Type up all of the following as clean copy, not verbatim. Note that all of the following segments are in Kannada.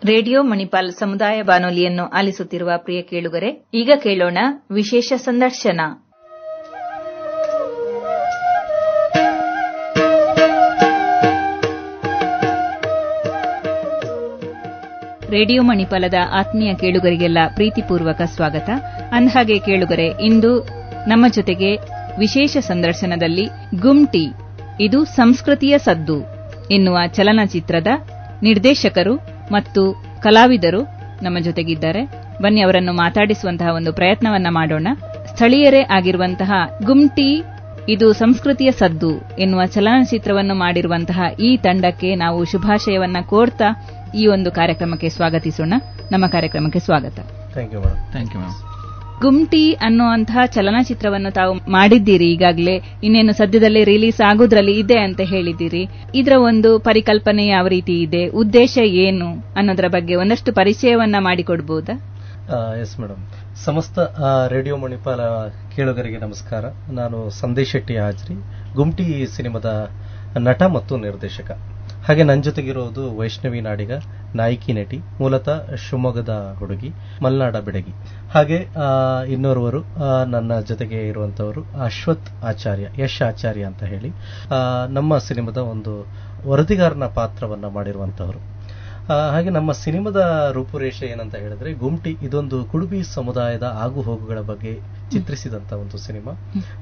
ರೇಡಿಯೋ ಮಣಿಪಾಲ್ ಸಮುದಾಯ ಬಾನುಲಿಯನ್ನು ಆಲಿಸುತ್ತಿರುವ ಪ್ರಿಯ ಕೇಳುಗರೆ, ಈಗ ಕೇಳೋಣ ವಿಶೇಷ ಸಂದರ್ಶನ. ರೇಡಿಯೋ ಮಣಿಪಾಲದ ಆತ್ಮೀಯ ಕೇಳುಗರಿಗೆಲ್ಲ ಪ್ರೀತಿಪೂರ್ವಕ ಸ್ವಾಗತ. ಅಂದಹಾಗೆ ಕೇಳುಗರೆ, ಇಂದು ನಮ್ಮ ಜೊತೆಗೆ ವಿಶೇಷ ಸಂದರ್ಶನದಲ್ಲಿ ಗುಮ್ಟಿ ಇದು ಸಂಸ್ಕೃತಿಯ ಸದ್ದು ಎನ್ನುವ ಚಲನಚಿತ್ರದ ನಿರ್ದೇಶಕರು ಮತ್ತು ಕಲಾವಿದರು ನಮ್ಮ ಜೊತೆಗಿದ್ದಾರೆ. ಬನ್ನಿ ಅವರನ್ನು ಮಾತಾಡಿಸುವಂತಹ ಒಂದು ಪ್ರಯತ್ನವನ್ನ ಮಾಡೋಣ. ಸ್ಥಳೀಯರೇ ಆಗಿರುವಂತಹ ಗುಮ್ಟಿ ಇದು ಸಂಸ್ಕೃತಿಯ ಸದ್ದು ಎನ್ನುವ ಚಲನಚಿತ್ರವನ್ನು ಮಾಡಿರುವಂತಹ ಈ ತಂಡಕ್ಕೆ ನಾವು ಶುಭಾಶಯವನ್ನ ಕೋರ್ತಾ ಈ ಒಂದು ಕಾರ್ಯಕ್ರಮಕ್ಕೆ ಸ್ವಾಗತಿಸೋಣ. ನಮ್ಮ ಕಾರ್ಯಕ್ರಮಕ್ಕೆ ಸ್ವಾಗತ. Thank you ma'am. ಗುಮ್ಟಿ ಅನ್ನುವಂತಹ ಚಲನಚಿತ್ರವನ್ನು ತಾವು ಮಾಡಿದ್ದೀರಿ, ಈಗಾಗಲೇ ಇನ್ನೇನು ಸದ್ಯದಲ್ಲೇ ರಿಲೀಸ್ ಆಗೋದ್ರಲ್ಲಿ ಇದೆ ಅಂತ ಹೇಳಿದ್ದೀರಿ. ಇದರ ಒಂದು ಪರಿಕಲ್ಪನೆ ಯಾವ ರೀತಿ ಇದೆ, ಉದ್ದೇಶ ಏನು ಅನ್ನೋದರ ಬಗ್ಗೆ ಒಂದಷ್ಟು ಪರಿಚಯವನ್ನ ಮಾಡಿಕೊಡ್ಬಹುದಾ? Yes madam. ಸಮಸ್ತ ರೇಡಿಯೋ ಮಣಿಪಾಲ ಕೇಳುಗರಿಗೆ ನಮಸ್ಕಾರ. ನಾನು ಸಂದೇಶ್ ಶೆಟ್ಟಿ ಹಾಜ್ರಿ, ಗುಮ್ಟಿ ಸಿನಿಮಾದ ನಟ ಮತ್ತು ನಿರ್ದೇಶಕ. ಹಾಗೆ ನನ್ನ ಜೊತೆಗಿರೋದು ವೈಷ್ಣವಿ ನಾಡಿಗ, ನಾಯಕಿ ನಟಿ, ಮೂಲತಃ ಶಿವಮೊಗ್ಗದ ಹುಡುಗಿ, ಮಲ್ನಾಡ ಬೆಡಗಿ. ಹಾಗೆ ಇನ್ನೋರ್ವರು ನನ್ನ ಜೊತೆಗೆ ಇರುವಂತವರು ಅಶ್ವಥ್ ಆಚಾರ್ಯ, ಯಶ್ ಆಚಾರ್ಯ ಅಂತ ಹೇಳಿ ನಮ್ಮ ಸಿನಿಮಾದ ಒಂದು ವರದಿಗಾರನ ಪಾತ್ರವನ್ನ ಮಾಡಿರುವಂತವರು. ಹಾಗೆ ನಮ್ಮ ಸಿನಿಮಾದ ರೂಪುರೇಷೆ ಏನಂತ ಹೇಳಿದ್ರೆ, ಗುಮ್ಟಿ ಇದೊಂದು ಕುಡುಬಿ ಸಮುದಾಯದ ಆಗು ಹೋಗುಗಳ ಬಗ್ಗೆ ಚಿತ್ರಿಸಿದಂತ ಒಂದು ಸಿನಿಮಾ.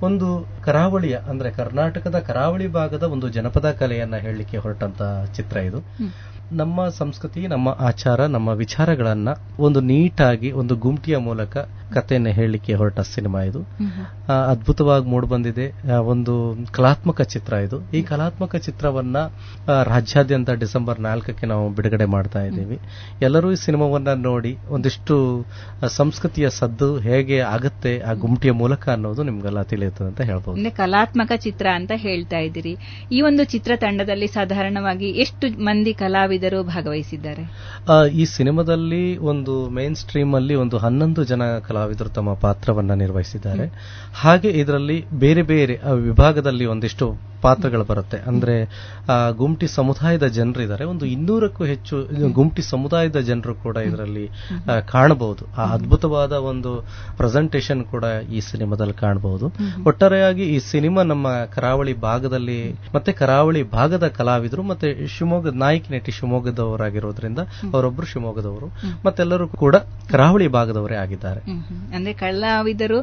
ಒಂದು ಕರಾವಳಿಯ ಅಂದ್ರೆ ಕರ್ನಾಟಕದ ಕರಾವಳಿ ಭಾಗದ ಒಂದು ಜನಪದ ಕಲೆಯನ್ನ ಹೇಳಲಿಕ್ಕೆ ಹೊರಟಂತ ಚಿತ್ರ ಇದು. ನಮ್ಮ ಸಂಸ್ಕೃತಿ, ನಮ್ಮ ಆಚಾರ, ನಮ್ಮ ವಿಚಾರಗಳನ್ನ ಒಂದು ನೀಟಾಗಿ ಒಂದು ಗುಮ್ಟಿಯ ಮೂಲಕ ಕಥೆಯನ್ನು ಹೇಳಲಿಕ್ಕೆ ಹೊರಟ ಸಿನಿಮಾ ಇದು. ಅದ್ಭುತವಾಗಿ ಮೂಡಿಬಂದಿದೆ. ಒಂದು ಕಲಾತ್ಮಕ ಚಿತ್ರ ಇದು. ಈ ಕಲಾತ್ಮಕ ಚಿತ್ರವನ್ನ ರಾಜ್ಯಾದ್ಯಂತ ಡಿಸೆಂಬರ್ 4ಕ್ಕೆ ನಾವು ಬಿಡುಗಡೆ ಮಾಡ್ತಾ ಇದ್ದೀವಿ. ಎಲ್ಲರೂ ಈ ಸಿನಿಮಾವನ್ನ ನೋಡಿ ಒಂದಿಷ್ಟು ಸಂಸ್ಕೃತಿಯ ಸದ್ದು ಹೇಗೆ ಆಗುತ್ತೆ ಆ ಗುಮ್ಟಿಯ ಮೂಲಕ ಅನ್ನೋದು ನಿಮ್ಗೆಲ್ಲ ತಿಳಿಯುತ್ತದೆ ಅಂತ ಹೇಳ್ಬೋದು. ಕಲಾತ್ಮಕ ಚಿತ್ರ ಅಂತ ಹೇಳ್ತಾ ಇದ್ದೀರಿ. ಈ ಒಂದು ಚಿತ್ರತಂಡದಲ್ಲಿ ಸಾಧಾರಣವಾಗಿ ಎಷ್ಟು ಮಂದಿ ಕಲಾವಿದರು ಭಾಗವಹಿಸಿದ್ದಾರೆ? ಈ ಸಿನಿಮಾದಲ್ಲಿ ಒಂದು ಮೇನ್ ಸ್ಟ್ರೀಮ್ ಅಲ್ಲಿ ಒಂದು 11 ಜನ ಕಲಾವಿದರು ತಮ್ಮ ಪಾತ್ರವನ್ನ ನಿರ್ವಹಿಸಿದ್ದಾರೆ. ಹಾಗೆ ಇದರಲ್ಲಿ ಬೇರೆ ಬೇರೆ ವಿಭಾಗದಲ್ಲಿ ಒಂದಿಷ್ಟು ಪಾತ್ರಗಳು ಬರುತ್ತೆ. ಅಂದ್ರೆ ಗುಮ್ಟಿ ಸಮುದಾಯದ ಜನರು ಇದ್ದಾರೆ, ಒಂದು 200ಕ್ಕೂ ಹೆಚ್ಚು ಗುಮ್ಟಿ ಸಮುದಾಯದ ಜನರು ಕೂಡ ಇದರಲ್ಲಿ ಕಾಣಬಹುದು. ಆ ಅದ್ಭುತವಾದ ಒಂದು ಪ್ರೆಸೆಂಟೇಷನ್ ಕೂಡ ಈ ಸಿನಿಮಾದಲ್ಲಿ ಕಾಣಬಹುದು. ಒಟ್ಟಾರೆಯಾಗಿ ಈ ಸಿನಿಮಾ ನಮ್ಮ ಕರಾವಳಿ ಭಾಗದಲ್ಲಿ ಮತ್ತೆ ಕರಾವಳಿ ಭಾಗದ ಕಲಾವಿದರು ಮತ್ತೆ ಶಿವಮೊಗ್ಗದ ನಾಯಕಿ ನಟಿ ಶಿವಮೊಗ್ಗದವರಾಗಿರೋದ್ರಿಂದ ಅವರೊಬ್ಬರು ಶಿವಮೊಗ್ಗದವರು, ಮತ್ತೆಲ್ಲರೂ ಕೂಡ ಕರಾವಳಿ ಭಾಗದವರೇ ಆಗಿದ್ದಾರೆ. ಅಂದ್ರೆ ಕಲಾವಿದರು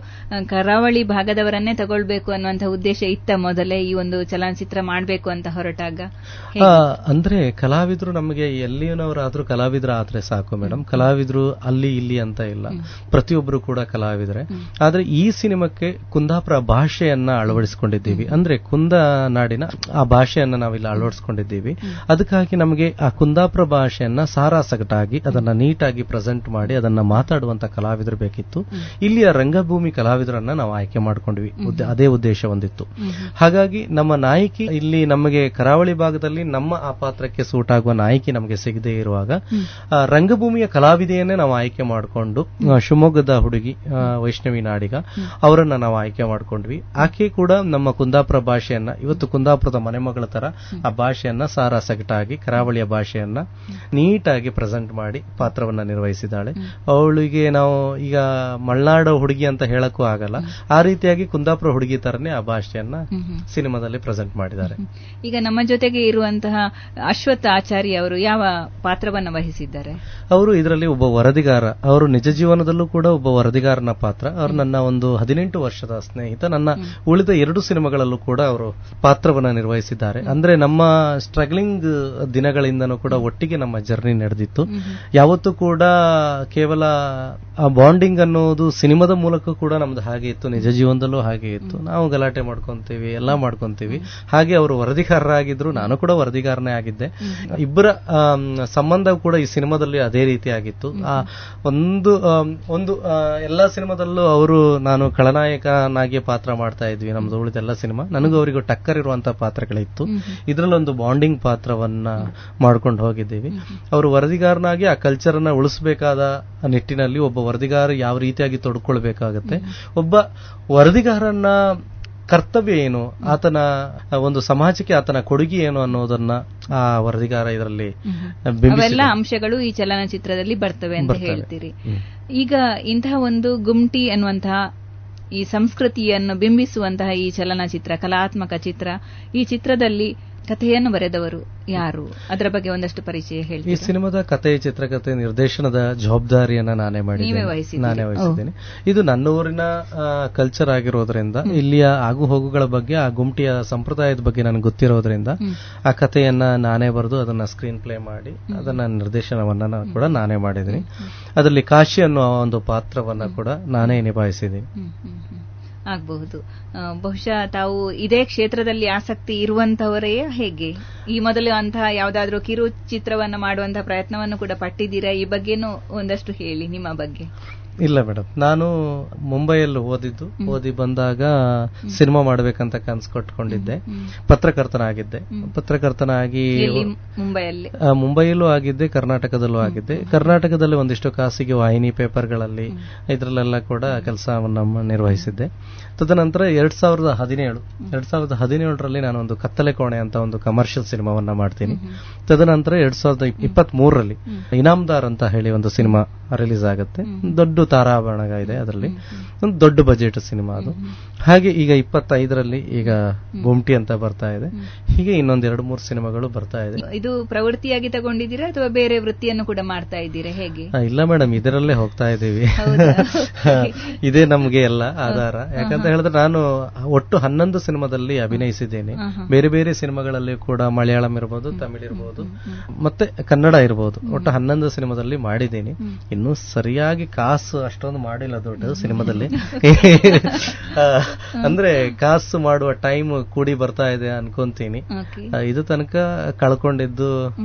ಕರಾವಳಿ ಭಾಗದವರನ್ನೇ ತಗೊಳ್ಬೇಕು ಅನ್ನುವಂತಹ ಉದ್ದೇಶ ಇತ್ತ ಮೊದಲೇ ಈ ಒಂದು ಚಲನಚಿತ್ರ ಮಾಡಬೇಕು ಅಂತ ಹೊರಟಾಗ? ಅಂದ್ರೆ ಕಲಾವಿದರು ನಮಗೆ ಎಲ್ಲಿನವರಾದ್ರೂ ಕಲಾವಿದರ ಆದ್ರೆ ಸಾಕು ಮೇಡಮ್. ಕಲಾವಿದರು ಅಲ್ಲಿ ಇಲ್ಲಿ ಅಂತ ಇಲ್ಲ, ಪ್ರತಿಯೊಬ್ಬರು ಕೂಡ ಕಲಾವಿದರೆ. ಆದ್ರೆ ಈ ಸಿನಿಮಾಕ್ಕೆ ಕುಂದಾಪುರ ಭಾಷೆಯನ್ನ ಅಳವಡಿಸಿಕೊಂಡಿದ್ದೀವಿ. ಅಂದ್ರೆ ಕುಂದ ನಾಡಿನ ಆ ಭಾಷೆಯನ್ನ ನಾವಿಲ್ಲಿ ಅಳವಡಿಸಿಕೊಂಡಿದ್ದೀವಿ. ಅದಕ್ಕಾಗಿ ನಮಗೆ ಆ ಕುಂದಾಪುರ ಭಾಷೆಯನ್ನ ಸಾರಾಸಗಟಾಗಿ ಅದನ್ನ ನೀಟಾಗಿ ಪ್ರೆಸೆಂಟ್ ಮಾಡಿ ಅದನ್ನ ಮಾತಾಡುವಂತ ಕಲಾವಿದರು ಬೇಕಿತ್ತು. ಇಲ್ಲಿಯ ರಂಗಭೂಮಿ ಕಲಾವಿದರನ್ನ ನಾವು ಆಯ್ಕೆ ಮಾಡ್ಕೊಂಡ್ವಿ. ಅದೇ ಉದ್ದೇಶ ಹೊಂದಿತ್ತು. ಹಾಗಾಗಿ ನಮ್ಮ ನಾಯಕಿ ಇಲ್ಲಿ ನಮಗೆ ಕರಾವಳಿ ಭಾಗದಲ್ಲಿ ನಮ್ಮ ಆ ಪಾತ್ರಕ್ಕೆ ಸೂಟ್ ಆಗುವ ನಾಯಕಿ ನಮಗೆ ಸಿಗದೆ ಇರುವಾಗ ರಂಗಭೂಮಿಯ ಕಲಾವಿದೆಯನ್ನೇ ನಾವು ಆಯ್ಕೆ ಮಾಡಿಕೊಂಡು ಶಿವಮೊಗ್ಗದ ಹುಡುಗಿ ವೈಷ್ಣವಿ ನಾಡಿಗ ಅವರನ್ನ ನಾವು ಆಯ್ಕೆ ಮಾಡ್ಕೊಂಡ್ವಿ. ಆಕೆ ಕೂಡ ನಮ್ಮ ಕುಂದಾಪುರ ಭಾಷೆಯನ್ನ, ಇವತ್ತು ಕುಂದಾಪುರದ ಮನೆಮಗಳ ತರ ಆ ಭಾಷೆಯನ್ನ ಸಾರಾಸಗಟಾಗಿ ಕರಾವಳಿಯ ಭಾಷೆಯನ್ನ ನೀಟಾಗಿ ಪ್ರೆಸೆಂಟ್ ಮಾಡಿ ಪಾತ್ರವನ್ನ ನಿರ್ವಹಿಸಿದ್ದಾಳೆ. ಅವಳಿಗೆ ನಾವು ಈಗ ಮಲ್ನಾಡ ಹುಡುಗಿ ಅಂತ ಹೇಳಕ್ಕೂ ಆಗಲ್ಲ, ಆ ರೀತಿಯಾಗಿ ಕುಂದಾಪುರ ಹುಡುಗಿ ತರನೇ ಆ ಭಾಷೆಯನ್ನ ಸಿನಿಮಾದಲ್ಲಿ ಪ್ರೆಸೆಂಟ್ ಮಾಡಿದ್ದಾರೆ. ಈಗ ನಮ್ಮ ಜೊತೆಗೆ ಇರುವಂತಹ ಅಶ್ವಥ್ ಆಚಾರ್ಯ ಅವರು ಯಾವ ಪಾತ್ರವನ್ನು ವಹಿಸಿದ್ದಾರೆ? ಅವರು ಇದರಲ್ಲಿ ಒಬ್ಬ ವರದಿಗಾರ. ಅವರು ನಿಜ ಜೀವನದಲ್ಲೂ ಕೂಡ ಒಬ್ಬ ವರದಿಗಾರನ ಪಾತ್ರ. ಅವರು ನನ್ನ ಒಂದು 18 ವರ್ಷದ ಸ್ನೇಹಿತ. ನನ್ನ ಉಳಿದ 2 ಸಿನಿಮಾಗಳಲ್ಲೂ ಕೂಡ ಅವರು ಪಾತ್ರವನ್ನ ನಿರ್ವಹಿಸಿದ್ದಾರೆ. ಅಂದ್ರೆ ನಮ್ಮ ಸ್ಟ್ರಗ್ಲಿಂಗ್ ದಿನಗಳಿಂದನೂ ಕೂಡ ಒಟ್ಟಿಗೆ ನಮ್ಮ ಜರ್ನಿ ನಡೆದಿತ್ತು. ಯಾವತ್ತೂ ಕೂಡ ಕೇವಲ ಆ ಬಾಂಡಿಂಗ್ ಅನ್ನೋದು ಸಿನಿಮಾದ ಮೂಲಕ ಕೂಡ ನಮ್ದು ಹಾಗೆ ಇತ್ತು, ನಿಜ ಜೀವನದಲ್ಲೂ ಹಾಗೆ ಇತ್ತು. ನಾವು ಗಲಾಟೆ ಮಾಡ್ಕೊಂತೀವಿ, ಎಲ್ಲ ಮಾಡ್ಕೊಂತೀವಿ. ಹಾಗೆ ಅವರು ವರದಿಗಾರರಾಗಿದ್ರು, ನಾನು ಕೂಡ ವರದಿಗಾರನೇ ಆಗಿದ್ದೆ. ಇಬ್ಬರ ಸಂಬಂಧ ಕೂಡ ಈ ಸಿನಿಮಾದಲ್ಲಿ ಅದೇ ರೀತಿ ಆಗಿತ್ತು. ಒಂದು ಎಲ್ಲಾ ಸಿನಿಮಾದಲ್ಲೂ ಅವರು ನಾನು ಖಳನಾಯಕನಾಗಿ ಪಾತ್ರ ಮಾಡ್ತಾ ಇದ್ವಿ. ನಮ್ದು ಉಳಿದ ಎಲ್ಲ ಸಿನಿಮಾ ನನಗೂ ಅವರಿಗೂ ಟಕ್ಕರ್ ಇರುವಂತಹ ಪಾತ್ರಗಳಿತ್ತು. ಇದರಲ್ಲೊಂದು ಬಾಂಡಿಂಗ್ ಪಾತ್ರವನ್ನ ಮಾಡ್ಕೊಂಡು ಹೋಗಿದ್ದೀವಿ. ಅವರು ವರದಿಗಾರನಾಗಿ ಆ ಕಲ್ಚರ್ ಅನ್ನ ಉಳಿಸಬೇಕಾದ ನಿಟ್ಟಿನಲ್ಲಿ ಒಬ್ಬ ವರದಿಗಾರ ಯಾವ ರೀತಿಯಾಗಿ ತೊಡ್ಕೊಳ್ಬೇಕಾಗತ್ತೆ, ಒಬ್ಬ ವರದಿಗಾರನ್ನ ಕರ್ತವ್ಯ ಏನು, ಆತನ ಒಂದು ಸಮಾಜಕ್ಕೆ ಆತನ ಕೊಡುಗೆ ಏನು ಅನ್ನೋದನ್ನ ಆ ವರದಿಗಾರ ಇದರಲ್ಲಿ ಅವೆಲ್ಲ ಅಂಶಗಳು ಈ ಚಲನಚಿತ್ರದಲ್ಲಿ ಬರ್ತವೆ ಅಂತ ಹೇಳ್ತೀರಿ. ಈಗ ಇಂತಹ ಒಂದು ಗುಮ್ಟಿ ಅನ್ನುವಂತಹ ಈ ಸಂಸ್ಕೃತಿಯನ್ನು ಬಿಂಬಿಸುವಂತಹ ಈ ಚಲನಚಿತ್ರ, ಕಲಾತ್ಮಕ ಚಿತ್ರ, ಈ ಚಿತ್ರದಲ್ಲಿ ಕಥೆಯನ್ನು ಬರೆದವರು ಯಾರು, ಅದರ ಬಗ್ಗೆ ಒಂದಷ್ಟು ಪರಿಚಯ ಹೇಳಿ. ಈ ಸಿನಿಮಾದ ಕಥೆ, ಚಿತ್ರಕಥೆ, ನಿರ್ದೇಶನದ ಜವಾಬ್ದಾರಿಯನ್ನ ನಾನೇ ವಹಿಸಿದ್ದೇನೆ. ಇದು ನನ್ನ ಊರಿನ ಕಲ್ಚರ್ ಆಗಿರೋದ್ರಿಂದ, ಇಲ್ಲಿಯ ಆಗು ಹೋಗುಗಳ ಬಗ್ಗೆ, ಆ ಗುಮ್ಟಿಯ ಸಂಪ್ರದಾಯದ ಬಗ್ಗೆ ನನಗೆ ಗೊತ್ತಿರೋದ್ರಿಂದ ಆ ಕಥೆಯನ್ನ ನಾನೇ ಬರೆದು ಅದನ್ನ ಸ್ಕ್ರೀನ್ ಪ್ಲೇ ಮಾಡಿ ಅದನ್ನ ನಿರ್ದೇಶನವನ್ನ ಕೂಡ ನಾನೇ ಮಾಡಿದ್ದೀನಿ. ಅದರಲ್ಲಿ ಕಾಶಿ ಅನ್ನೋ ಒಂದು ಪಾತ್ರವನ್ನ ಕೂಡ ನಾನೇ ನಿಭಾಯಿಸಿದ್ದೀನಿ. ಆಗಬಹುದು. ಬಹುಶಃ ತಾವು ಇದೇ ಕ್ಷೇತ್ರದಲ್ಲಿ ಆಸಕ್ತಿ ಇರುವಂತವರೇ ಹೇಗೆ? ಈ ಮೊದಲು ಅಂತಹ ಯಾವುದಾದ್ರೂ ಕಿರು ಚಿತ್ರವನ್ನು ಮಾಡುವಂತಹ ಪ್ರಯತ್ನವನ್ನು ಕೂಡ ಪಟ್ಟಿದ್ದೀರಾ? ಈ ಬಗ್ಗೆನೂ ಒಂದಷ್ಟು ಹೇಳಿ, ನಿಮ್ಮ ಬಗ್ಗೆ. ಇಲ್ಲ ಮೇಡಮ್, ನಾನು ಮುಂಬೈಯಲ್ಲಿ ಓದಿ ಬಂದಾಗ ಸಿನಿಮಾ ಮಾಡಬೇಕಂತ ಕನಸು ಕಟ್ಕೊಂಡಿದ್ದೆ. ಪತ್ರಕರ್ತನಾಗಿ ಮುಂಬೈಯಲ್ಲೂ ಆಗಿದ್ದೆ, ಕರ್ನಾಟಕದಲ್ಲೂ ಆಗಿದ್ದೆ. ಕರ್ನಾಟಕದಲ್ಲಿ ಒಂದಿಷ್ಟು ಖಾಸಗಿ ವಾಹಿನಿ ಪೇಪರ್ಗಳಲ್ಲಿ ಇದರಲ್ಲೆಲ್ಲ ಕೂಡ ಕೆಲಸವನ್ನು ನಿರ್ವಹಿಸಿದ್ದೆ. ತದನಂತರ 2017ರಲ್ಲಿ ನಾನು ಒಂದು ಕತ್ತಲೆ ಕೋಣೆ ಅಂತ ಒಂದು ಕಮರ್ಷಿಯಲ್ ಸಿನಿಮಾವನ್ನ ಮಾಡ್ತೀನಿ. ತದನಂತರ 2023ರಲ್ಲಿ ಇನಾಮ್ದಾರ್ ಅಂತ ಹೇಳಿ ಒಂದು ಸಿನಿಮಾ ರಿಲೀಸ್ ಆಗುತ್ತೆ. ದೊಡ್ಡ ತಾರಾಭರಣ ಇದೆ, ಅದರಲ್ಲಿ ಒಂದು ದೊಡ್ಡ ಬಜೆಟ್ ಸಿನಿಮಾ ಅದು. ಹಾಗೆ ಈಗ 25ರಲ್ಲಿ ಈಗ ಗುಮ್ಟಿ ಅಂತ ಬರ್ತಾ ಇದೆ. ಹೀಗೆ ಇನ್ನೊಂದ್ 2-3 ಸಿನಿಮಾಗಳು ಬರ್ತಾ ಇದೆ. ಇದು ಪ್ರವೃತ್ತಿಯಾಗಿ ತಗೊಂಡಿದ್ದೀರಾ ಅಥವಾ ಬೇರೆ ವೃತ್ತಿಯನ್ನು ಕೂಡ ಮಾಡ್ತಾ ಇದ್ದೀರಾ, ಹೇಗೆ? ಇಲ್ಲ ಮೇಡಮ್, ಇದರಲ್ಲೇ ಹೋಗ್ತಾ ಇದ್ದೀವಿ. ಇದೇ ನಮ್ಗೆ ಎಲ್ಲ ಆಧಾರ. ಯಾಕಂತ ಹೇಳಿದ್ರೆ ನಾನು ಒಟ್ಟು 11 ಸಿನಿಮಾದಲ್ಲಿ ಅಭಿನಯಿಸಿದ್ದೇನೆ. ಬೇರೆ ಬೇರೆ ಸಿನಿಮಾಗಳಲ್ಲಿ ಕೂಡ ಮಲಯಾಳಂ ಇರಬಹುದು, ತಮಿಳ್ ಇರಬಹುದು, ಮತ್ತೆ ಕನ್ನಡ ಇರಬಹುದು. ಒಟ್ಟು 11 ಸಿನಿಮಾದಲ್ಲಿ ಮಾಡಿದ್ದೀನಿ. ಇನ್ನು ಸರಿಯಾಗಿ ಕಾಸು ಅಷ್ಟೊಂದು ಮಾಡಿಲ್ಲ ದೊಡ್ಡ ಸಿನಿಮಾದಲ್ಲಿ. ಅಂದ್ರೆ ಕಾಸು ಮಾಡುವ ಟೈಮ್ ಕೂಡಿ ಬರ್ತಾ ಇದೆ ಅನ್ಕೊಂತೀನಿ. ಇದು ತನಕ ಕಳ್ಕೊಂಡಿದ್ದು,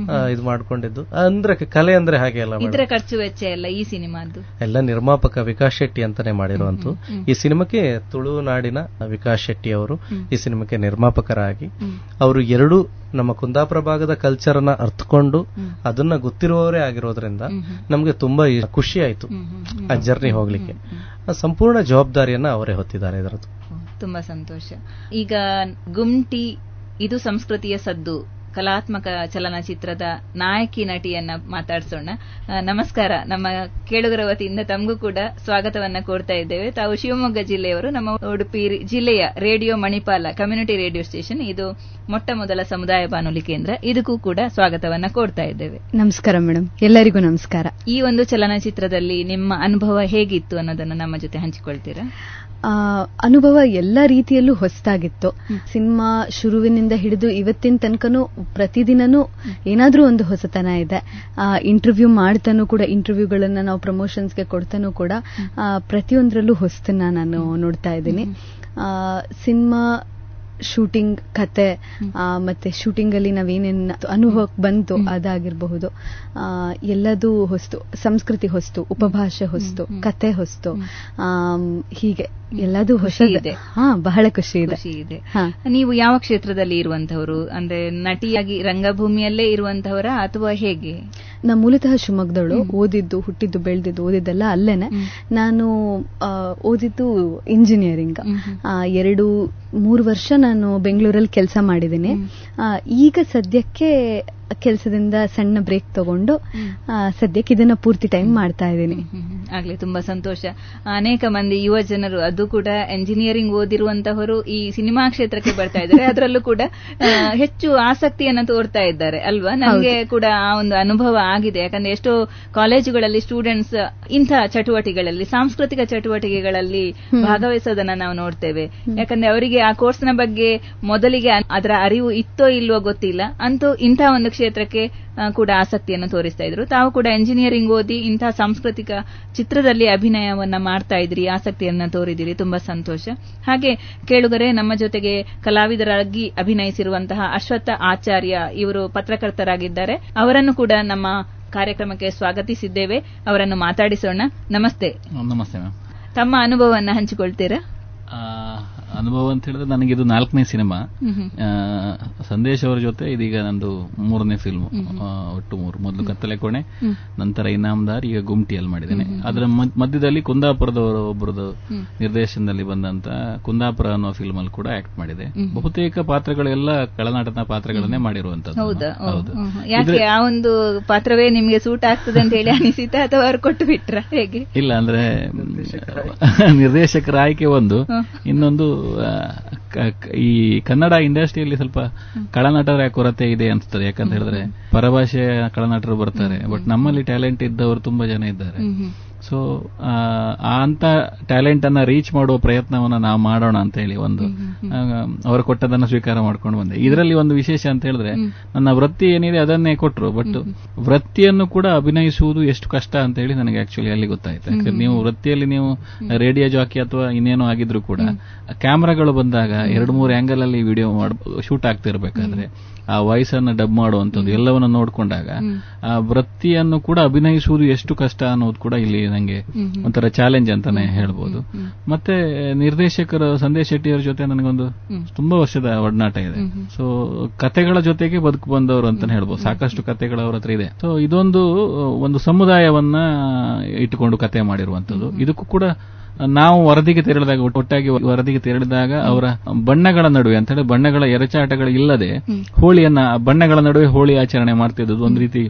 ಇದು ಮಾಡ್ಕೊಂಡಿದ್ದು. ಅಂದ್ರೆ ಕಲೆ ಅಂದ್ರೆ ಹಾಗೆ ಅಲ್ಲ, ಇದರ ಖರ್ಚು ವೆಚ್ಚ ಎಲ್ಲ ಈ ಸಿನಿಮಾದ್ದು ಎಲ್ಲ ನಿರ್ಮಾಪಕ ವಿಕಾಸ್ ಶೆಟ್ಟಿ ಅಂತಾನೆ ಮಾಡಿರುವಂತ. ಈ ಸಿನಿಮಾಕ್ಕೆ ತುಳುನಾಡಿನ ವಿಕಾಸ್ ಶೆಟ್ಟಿ ಅವರು ಈ ಸಿನಿಮಾಕ್ಕೆ ನಿರ್ಮಾಪಕರಾಗಿ, ಅವರು ಎರಡು ನಮ್ಮ ಕುಂದಾಪುರ ಭಾಗದ ಕಲ್ಚರ್ ಅನ್ನ ಅರ್ಥಕೊಂಡು ಅದನ್ನ ಗೊತ್ತಿರುವವರೇ ಆಗಿರೋದ್ರಿಂದ ನಮ್ಗೆ ತುಂಬಾ ಖುಷಿ ಆಯ್ತು ಆ ಜರ್ನಿ ಹೋಗ್ಲಿಕ್ಕೆ. ಸಂಪೂರ್ಣ ಜವಾಬ್ದಾರಿಯನ್ನ ಅವರೇ ಹೊತ್ತಿದ್ದಾರೆ ಇದರದ್ದು. ತುಂಬಾ ಸಂತೋಷ. ಈಗ ಗುಮ್ಟಿ ಇದು ಸಂಸ್ಕೃತಿಯ ಸದ್ದು ಕಲಾತ್ಮಕ ಚಲನಚಿತ್ರದ ನಾಯಕಿ ನಟಿಯನ್ನ ಮಾತಾಡ್ಸೋಣ. ನಮಸ್ಕಾರ. ನಮ್ಮ ಕೇಳುಗರ ವತಿಯಿಂದ ತಮಗೂ ಕೂಡ ಸ್ವಾಗತವನ್ನ ಕೋರ್ತಾ ಇದ್ದೇವೆ. ತಾವು ಶಿವಮೊಗ್ಗ ಜಿಲ್ಲೆಯವರು. ನಮ್ಮ ಉಡುಪಿ ಜಿಲ್ಲೆಯ radio Manipal community radio station ಇದು ಮೊಟ್ಟ ಮೊದಲ ಸಮುದಾಯ ಬಾನುಲಿ ಕೇಂದ್ರ. ಇದಕ್ಕೂ ಕೂಡ ಸ್ವಾಗತವನ್ನ ಕೋರ್ತಾ ಇದ್ದೇವೆ. ನಮಸ್ಕಾರ ಮೇಡಮ್, ಎಲ್ಲರಿಗೂ ನಮಸ್ಕಾರ. ಈ ಒಂದು ಚಲನಚಿತ್ರದಲ್ಲಿ ನಿಮ್ಮ ಅನುಭವ ಹೇಗಿತ್ತು ಅನ್ನೋದನ್ನು ನಮ್ಮ ಜೊತೆ ಹಂಚಿಕೊಳ್ತೀರಾ? ಅನುಭವ ಎಲ್ಲ ರೀತಿಯಲ್ಲೂ ಹೊಸದಾಗಿತ್ತು. ಸಿನಿಮಾ ಶುರುವಿನಿಂದ ಹಿಡಿದು ಇವತ್ತಿನ ತನಕನೂ ಪ್ರತಿದಿನನೂ ಏನಾದ್ರೂ ಒಂದು ಹೊಸತನ ಇದೆ. ಇಂಟರ್ವ್ಯೂ ಮಾಡ್ತಾನೂ ಕೂಡ, ಇಂಟರ್ವ್ಯೂಗಳನ್ನ ನಾವು ಪ್ರಮೋಷನ್ಸ್ಗೆ ಕೊಡ್ತಾನೂ ಕೂಡ ಪ್ರತಿಯೊಂದರಲ್ಲೂ ಹೊಸತನ್ನ ನಾನು ನೋಡ್ತಾ ಇದ್ದೀನಿ. ಸಿನಿಮಾ ಶೂಟಿಂಗ್, ಕತೆ, ಮತ್ತೆ ಶೂಟಿಂಗ್ ಅಲ್ಲಿ ನಾವೇನೇನು ಅನುಭವಕ್ಕೆ ಬಂತು ಅದಾಗಿರಬಹುದು, ಎಲ್ಲದೂ ಹೊಸ್ತು. ಸಂಸ್ಕೃತಿ ಹೊಸ್ತು, ಉಪಭಾಷೆ ಹೊಸ್ತು, ಕತೆ ಹೊಸ್ತು, ಹೀಗೆ ಎಲ್ಲದೂ ಹೊಸದಿದೆ. ಬಹಳ ಖುಷಿ ಇದೆ. ನೀವು ಯಾವ ಕ್ಷೇತ್ರದಲ್ಲಿ ಇರುವಂತವರು? ಅಂದ್ರೆ ನಟಿಯಾಗಿ ರಂಗಭೂಮಿಯಲ್ಲೇ ಇರುವಂತವರ ಅಥವಾ ಹೇಗೆ? ನಾ ಮೂಲತಃ ಶಿವಮೊಗ್ಗದವಳು. ಓದಿದ್ದು, ಹುಟ್ಟಿದ್ದು, ಬೆಳೆದಿದ್ದು, ಓದಿದ್ದೆಲ್ಲ ಅಲ್ಲೇನೆ. ನಾನು ಓದಿದ್ದು ಇಂಜಿನಿಯರಿಂಗ್. 2-3 ವರ್ಷ ನಾನು ಬೆಂಗಳೂರಲ್ಲಿ ಕೆಲಸ ಮಾಡಿದ್ದೀನಿ. ಈಗ ಸದ್ಯಕ್ಕೆ ಕೆಲಸದಿಂದ ಸಣ್ಣ ಬ್ರೇಕ್ ತಗೊಂಡು ಸದ್ಯಕ್ಕೆ ಇದನ್ನ ಪೂರ್ತಿ ಟೈಮ್ ಮಾಡ್ತಾ ಇದ್ದೀನಿ. ಆಗ್ಲಿ, ತುಂಬಾ ಸಂತೋಷ. ಅನೇಕ ಮಂದಿ ಯುವ ಜನರು, ಅದು ಕೂಡ ಎಂಜಿನಿಯರಿಂಗ್ ಓದಿರುವಂತಹವರು ಈ ಸಿನಿಮಾ ಕ್ಷೇತ್ರಕ್ಕೆ ಬರ್ತಾ ಇದ್ದಾರೆ. ಅದರಲ್ಲೂ ಕೂಡ ಹೆಚ್ಚು ಆಸಕ್ತಿಯನ್ನು ತೋರ್ತಾ ಇದ್ದಾರೆ ಅಲ್ವಾ? ನನಗೆ ಕೂಡ ಆ ಒಂದು ಅನುಭವ ಆಗಿದೆ. ಯಾಕಂದ್ರೆ ಎಷ್ಟೋ ಕಾಲೇಜುಗಳಲ್ಲಿ ಸ್ಟೂಡೆಂಟ್ಸ್ ಇಂಥ ಚಟುವಟಿಕೆಗಳಲ್ಲಿ, ಸಾಂಸ್ಕೃತಿಕ ಚಟುವಟಿಕೆಗಳಲ್ಲಿ ಭಾಗವಹಿಸೋದನ್ನ ನಾವು ನೋಡ್ತೇವೆ. ಯಾಕಂದ್ರೆ ಅವರಿಗೆ ಆ ಕೋರ್ಸ್ನ ಬಗ್ಗೆ ಮೊದಲಿಗೆ ಅದರ ಅರಿವು ಇತ್ತೋ ಇಲ್ವೋ ಗೊತ್ತಿಲ್ಲ, ಅಂತೂ ಇಂಥ ಒಂದು ಕ್ಷೇತ್ರಕ್ಕೆ ಕೂಡ ಆಸಕ್ತಿಯನ್ನು ತೋರಿಸ್ತಾ ಇದ್ರು. ತಾವು ಕೂಡ ಎಂಜಿನಿಯರಿಂಗ್ ಓದಿ ಇಂತಹ ಸಾಂಸ್ಕೃತಿಕ ಚಿತ್ರದಲ್ಲಿ ಅಭಿನಯವನ್ನ ಮಾಡ್ತಾ ಇದ್ರಿ, ಆಸಕ್ತಿಯನ್ನ ತೋರಿದಿರಿ. ತುಂಬಾ ಸಂತೋಷ. ಹಾಗೆ ಕೇಳುಗರೆ, ನಮ್ಮ ಜೊತೆಗೆ ಕಲಾವಿದರಾಗಿ ಅಭಿನಯಿಸಿರುವಂತಹ ಅಶ್ವತ್ಥ ಆಚಾರ್ಯ ಇವರು ಪತ್ರಕರ್ತರಾಗಿದ್ದಾರೆ. ಅವರನ್ನು ಕೂಡ ನಮ್ಮ ಕಾರ್ಯಕ್ರಮಕ್ಕೆ ಸ್ವಾಗತಿಸಿದ್ದೇವೆ. ಅವರನ್ನು ಮಾತಾಡಿಸೋಣ. ನಮಸ್ತೆ. ನಮಸ್ತೆ ಮ್ಯಾಮ್. ತಮ್ಮ ಅನುಭವವನ್ನು ಹಂಚಿಕೊಳ್ತೀರಾ? ಅನುಭವ ಅಂತ ಹೇಳಿದ್ರೆ ನನಗಿದು 4ನೇ ಸಿನಿಮಾ. ಸಂದೇಶ್ ಅವರ ಜೊತೆ ಇದೀಗ ನಂದು 3ನೇ ಫಿಲ್ಮ್, ಒಟ್ಟು 3. ಮೊದಲು ಕತ್ತಲೆ ಕೋಣೆ, ನಂತರ ಇನಾಮದಾರ್, ಈಗ ಗುಮ್ಟಿಯಲ್ಲಿ ಮಾಡಿದ್ದೇನೆ. ಅದರ ಮಧ್ಯದಲ್ಲಿ ಕುಂದಾಪುರದವರ ಒಬ್ಬರದು ನಿರ್ದೇಶನದಲ್ಲಿ ಬಂದಂತ ಕುಂದಾಪುರ ಅನ್ನೋ ಫಿಲ್ಮ್ ಅಲ್ಲಿ ಕೂಡ ಆಕ್ಟ್ ಮಾಡಿದೆ. ಬಹುತೇಕ ಪಾತ್ರಗಳೆಲ್ಲ ಕಳನಾಟದ ಪಾತ್ರಗಳನ್ನೇ ಮಾಡಿರುವಂತದ್ದು. ಹೌದು. ಯಾಕೆ ಆ ಒಂದು ಪಾತ್ರವೇ ನಿಮ್ಗೆ ಸೂಟ್ ಆಗ್ತದೆ ಅಂತ ಹೇಳಿ ಅನಿಸಿತಾ ಅಥವಾ ಅವ್ರು ಕೊಟ್ಟು ಬಿಟ್ರ ಹೇಗೆ? ಇಲ್ಲ, ಅಂದ್ರೆ ನಿರ್ದೇಶಕರ ಆಯ್ಕೆ ಒಂದು, ಇನ್ನೊಂದು ಈ ಕನ್ನಡ ಇಂಡಸ್ಟ್ರಿಯಲ್ಲಿ ಸ್ವಲ್ಪ ಕಳನಟರ ಕೊರತೆ ಇದೆ ಅನ್ಸ್ತದೆ. ಯಾಕಂತ ಹೇಳಿದ್ರೆ ಪರಭಾಷೆಯ ಕಳನಟರು ಬರ್ತಾರೆ, ಬಟ್ ನಮ್ಮಲ್ಲಿ ಟ್ಯಾಲೆಂಟ್ ಇದ್ದವರು ತುಂಬಾ ಜನ ಇದ್ದಾರೆ. ಸೊ ಅಂತ ಟ್ಯಾಲೆಂಟ್ ಅನ್ನ ರೀಚ್ ಮಾಡುವ ಪ್ರಯತ್ನವನ್ನ ನಾವು ಮಾಡೋಣ ಅಂತ ಹೇಳಿ ಒಂದು ಅವರು ಕೊಟ್ಟದನ್ನು ಸ್ವೀಕಾರ ಮಾಡ್ಕೊಂಡು ಬಂದೆ. ಇದರಲ್ಲಿ ಒಂದು ವಿಶೇಷ ಅಂತ ಹೇಳಿದ್ರೆ ನನ್ನ ವೃತ್ತಿ ಏನಿದೆ ಅದನ್ನೇ ಕೊಟ್ಟರು, ಬಟ್ ವೃತ್ತಿಯನ್ನು ಕೂಡ ಅಭಿನಯಿಸುವುದು ಎಷ್ಟು ಕಷ್ಟ ಅಂತ ಹೇಳಿ ನನಗೆ ಆಕ್ಚುಲಿ ಅಲ್ಲಿ ಗೊತ್ತಾಯ್ತು. ಯಾಕಂದ್ರೆ ನೀವು ವೃತ್ತಿಯಲ್ಲಿ ನೀವು ರೇಡಿಯೋ ಜಾಕಿ ಅಥವಾ ಇನ್ನೇನೋ ಆಗಿದ್ರು ಕೂಡ ಕ್ಯಾಮ್ರಾಗಳು ಬಂದಾಗ 2-3 ಆಂಗಲ್ ಅಲ್ಲಿ ವಿಡಿಯೋ ಶೂಟ್ ಆಗ್ತಿರ್ಬೇಕಾದ್ರೆ ಆ ವಾಯ್ಸ್ ಅನ್ನು ಡಬ್ ಮಾಡುವಂಥದ್ದು ಎಲ್ಲವನ್ನ ನೋಡ್ಕೊಂಡಾಗ ಆ ವೃತ್ತಿಯನ್ನು ಕೂಡ ಅಭಿನಯಿಸುವುದು ಎಷ್ಟು ಕಷ್ಟ ಅನ್ನೋದು ಕೂಡ ಇಲ್ಲಿ ನಂಗೆ ಒಂಥರ ಚಾಲೆಂಜ್ ಅಂತಾನೆ ಹೇಳ್ಬೋದು. ಮತ್ತೆ ನಿರ್ದೇಶಕರು ಸಂದೇಶ್ ಶೆಟ್ಟಿ ಅವರ ಜೊತೆ ನನಗೊಂದು ತುಂಬಾ ವರ್ಷದ ಒಡನಾಟ ಇದೆ. ಸೊ ಕತೆಗಳ ಜೊತೆಗೆ ಬದುಕು ಬಂದವರು ಅಂತಾನೆ ಹೇಳ್ಬೋದು. ಸಾಕಷ್ಟು ಕತೆಗಳು ಅವ್ರ ಹತ್ರ ಇದೆ. ಸೊ ಒಂದು ಸಮುದಾಯವನ್ನ ಇಟ್ಟುಕೊಂಡು ಕತೆ ಮಾಡಿರುವಂತದ್ದು. ಇದಕ್ಕೂ ಕೂಡ ನಾವು ವರದಿಗೆ ತೆರಳಿದಾಗ, ಒಟ್ಟಾಗಿ ವರದಿಗೆ ತೆರಳಿದಾಗ ಅವರ ಬಣ್ಣಗಳ ನಡುವೆ ಅಂತ ಹೇಳಿ ಬಣ್ಣಗಳ ಎರಚಾಟಗಳು ಇಲ್ಲದೆ ಹೋಳಿಯನ್ನ ಬಣ್ಣಗಳ ನಡುವೆ ಹೋಳಿ ಆಚರಣೆ ಮಾಡ್ತಿದ್ದು ಒಂದು ರೀತಿ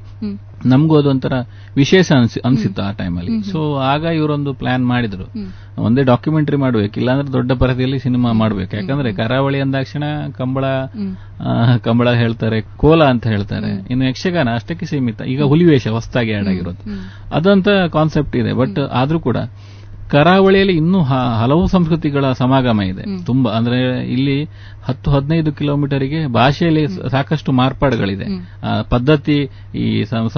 ನಮಗೂ ಅದೊಂಥರ ವಿಶೇಷ ಅನ್ಸಿತ್ತು ಆ ಟೈಮಲ್ಲಿ. ಸೊ ಆಗ ಇವರೊಂದು ಪ್ಲಾನ್ ಮಾಡಿದ್ರು, ಒಂದೇ ಡಾಕ್ಯುಮೆಂಟರಿ ಮಾಡ್ಬೇಕು, ಇಲ್ಲಾಂದ್ರೆ ದೊಡ್ಡ ಪರದೆಯಲ್ಲಿ ಸಿನಿಮಾ ಮಾಡ್ಬೇಕು. ಯಾಕಂದ್ರೆ ಕರಾವಳಿ ಅಂದಾಕ್ಷಣ ಕಂಬಳ ಹೇಳ್ತಾರೆ, ಕೋಲ ಅಂತ ಹೇಳ್ತಾರೆ, ಇನ್ನು ಯಕ್ಷಗಾನ ಅಷ್ಟಕ್ಕೆ ಸೀಮಿತ. ಈಗ ಹುಲಿವೇಷ ಹೊಸದಾಗಿ ಆಡ್ ಆಗಿರೋದು ಅದಂತ ಕಾನ್ಸೆಪ್ಟ್ ಇದೆ. ಬಟ್ ಆದ್ರೂ ಕೂಡ ಕರಾವಳಿಯಲ್ಲಿ ಇನ್ನೂ ಹಲವು ಸಂಸ್ಕೃತಿಗಳ ಸಮಾಗಮ ಇದೆ ತುಂಬಾ. ಅಂದ್ರೆ ಇಲ್ಲಿ 10-15 ಕಿಲೋಮೀಟರ್ಗೆ ಭಾಷೆಯಲ್ಲಿ ಸಾಕಷ್ಟು ಮಾರ್ಪಾಡುಗಳಿದೆ. ಪದ್ಧತಿ, ಈ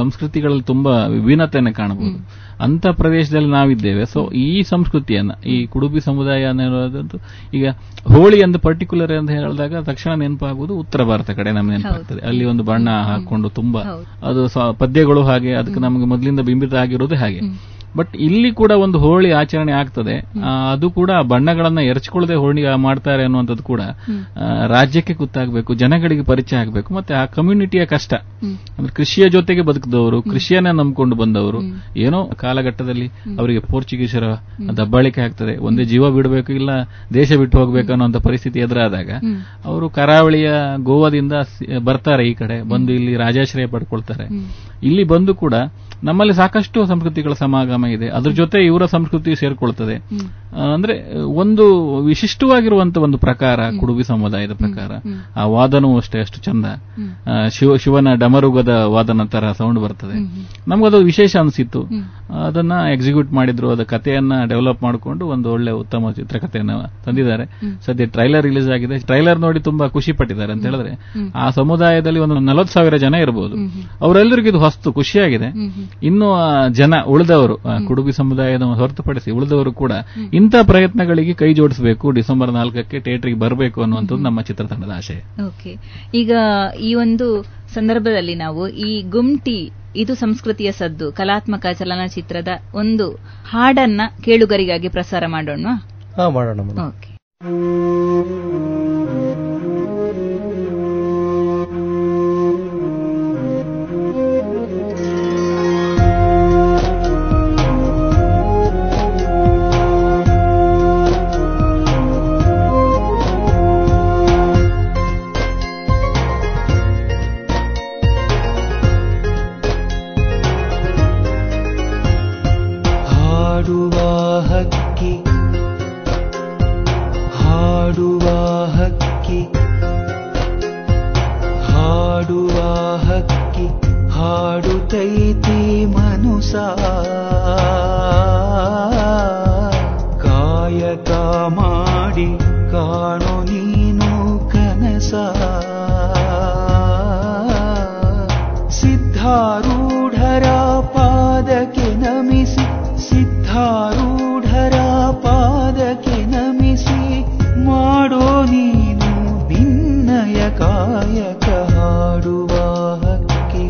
ಸಂಸ್ಕೃತಿಗಳಲ್ಲಿ ತುಂಬಾ ವಿಭಿನ್ನತೆಯನ್ನು ಕಾಣಬಹುದು. ಅಂತ ಪ್ರದೇಶದಲ್ಲಿ ನಾವಿದ್ದೇವೆ. ಸೊ ಈ ಸಂಸ್ಕೃತಿಯನ್ನ, ಈ ಕುಡುಬಿ ಸಮುದಾಯ ಅನ್ನೋದಂತೂ ಈಗ ಹೋಳಿ ಅಂತ ಪರ್ಟಿಕ್ಯುಲರ್ ಅಂತ ಹೇಳಿದಾಗ ತಕ್ಷಣ ನೆನಪಾಗುವುದು ಉತ್ತರ ಭಾರತ ಕಡೆ ನಮ್ಗೆ ನೆನಪಾಗ್ತದೆ. ಅಲ್ಲಿ ಒಂದು ಬಣ್ಣ ಹಾಕೊಂಡು ತುಂಬಾ ಅದು ಪದ್ಯಗಳು ಹಾಗೆ, ಅದಕ್ಕೆ ನಮಗೆ ಮೊದಲಿಂದ ಬಿಂಬಿತ ಆಗಿರೋದೇ ಹಾಗೆ. ಬಟ್ ಇಲ್ಲಿ ಕೂಡ ಒಂದು ಹೋಳಿ ಆಚರಣೆ ಆಗ್ತದೆ. ಅದು ಕೂಡ ಬಣ್ಣಗಳನ್ನ ಎರಚಿಕೊಳ್ಳದೆ ಹೋಳಿ ಮಾಡ್ತಾರೆ ಅನ್ನುವಂಥದ್ದು ಕೂಡ ರಾಜ್ಯಕ್ಕೆ ಗೊತ್ತಾಗಬೇಕು, ಜನಗಳಿಗೆ ಪರಿಚಯ ಆಗಬೇಕು. ಮತ್ತೆ ಆ ಕಮ್ಯುನಿಟಿಯ ಕಷ್ಟ, ಅಂದ್ರೆ ಕೃಷಿಯ ಜೊತೆಗೆ ಬದುಕಿದವರು, ಕೃಷಿಯನ್ನ ನಂಬಿಕೊಂಡು ಬಂದವರು, ಏನೋ ಕಾಲಘಟ್ಟದಲ್ಲಿ ಅವರಿಗೆ ಪೋರ್ಚುಗೀಸರ ದಬ್ಬಾಳಿಕೆ ಆಗ್ತದೆ, ಒಂದೇ ಜೀವ ಬಿಡಬೇಕು ಇಲ್ಲ ದೇಶ ಬಿಟ್ಟು ಹೋಗ್ಬೇಕು ಅನ್ನೋಂಥ ಪರಿಸ್ಥಿತಿ ಎದುರಾದಾಗ ಅವರು ಕರಾವಳಿಯ ಗೋವಾದಿಂದ ಬರ್ತಾರೆ, ಈ ಕಡೆ ಬಂದು ಇಲ್ಲಿ ರಾಜಾಶ್ರಯ ಪಡ್ಕೊಳ್ತಾರೆ. ಇಲ್ಲಿ ಬಂದು ಕೂಡ ನಮ್ಮಲ್ಲಿ ಸಾಕಷ್ಟು ಸಂಸ್ಕೃತಿಗಳ ಸಮಾಗಮ ಇದೆ. ಅದ್ರ ಜೊತೆ ಇವರ ಸಂಸ್ಕೃತಿ ಸೇರ್ಕೊಳ್ತದೆ. ಅಂದ್ರೆ ಒಂದು ವಿಶಿಷ್ಟವಾಗಿರುವಂತ ಒಂದು ಪ್ರಕಾರ ಕುಡುಬಿ ಸಮುದಾಯದ ಪ್ರಕಾರ. ಆ ವಾದನವೂ ಅಷ್ಟೇ ಅಷ್ಟು ಚಂದ. ಶಿವನ ಡಮರುಗದ ವಾದನ ತರ ಸೌಂಡ್ ಬರ್ತದೆ. ನಮಗದು ವಿಶೇಷ ಅನಿಸಿತ್ತು. ಅದನ್ನ ಎಕ್ಸಿಕ್ಯೂಟ್ ಮಾಡಿದ್ರು. ಅದ ಕಥೆಯನ್ನ ಡೆವಲಪ್ ಮಾಡಿಕೊಂಡು ಒಂದು ಒಳ್ಳೆ ಉತ್ತಮ ಚಿತ್ರಕಥೆಯನ್ನ ತಂದಿದ್ದಾರೆ. ಸದ್ಯ ಟ್ರೈಲರ್ ರಿಲೀಸ್ ಆಗಿದೆ. ಟ್ರೈಲರ್ ನೋಡಿ ತುಂಬಾ ಖುಷಿ ಪಟ್ಟಿದ್ದಾರೆ. ಅಂತ ಹೇಳಿದ್ರೆ ಆ ಸಮುದಾಯದಲ್ಲಿ ಒಂದು 40,000 ಜನ ಇರಬಹುದು. ಅವರೆಲ್ಲರಿಗೂ ಇದು ಹೊಸ್ತು, ಖುಷಿಯಾಗಿದೆ. ಇನ್ನು ಜನ ಉಳಿದವರು, ಕುಡುಬಿ ಸಮುದಾಯದ ಹೊರತುಪಡಿಸಿ ಉಳಿದವರು ಕೂಡ ಇಂಥ ಪ್ರಯತ್ನಗಳಿಗೆ ಕೈ ಜೋಡಿಸಬೇಕು. ಡಿಸೆಂಬರ್ 4ಕ್ಕೆ ಥಿಯೇಟರ್ಗೆ ಬರಬೇಕು ಅನ್ನುವಂಥದ್ದು ನಮ್ಮ ಚಿತ್ರತಂಡದ ಆಶಯ. ಓಕೆ, ಈಗ ಈ ಒಂದು ಸಂದರ್ಭದಲ್ಲಿ ನಾವು ಈ ಗುಮ್ಟಿ, ಇದು ಸಂಸ್ಕೃತಿಯ ಸದ್ದು ಕಲಾತ್ಮಕ ಚಲನಚಿತ್ರದ ಒಂದು ಹಾಡನ್ನ ಕೇಳುಗರಿಗಾಗಿ ಪ್ರಸಾರ ಮಾಡೋಣ. ಓಕೆ. ಹಾಡುತ್ತೈತಿ ಮನುಸ ಕಾಯಕ ಮಾಡಿ ಕಾಣೋ ನೀನು ಕನಸ ಸಿದ್ಧಾರೂಢರ ಪಾದಕ್ಕೆ ನಮಿಸಿ ಸಿದ್ಧಾರೂಢರ ಪಾದಕ್ಕೆ ನಮಿಸಿ ಮಾಡೋ ನೀನು ನಿನ್ನಯ ಕಾಯಕ ಹಾಡುವ ಹಕ್ಕಿ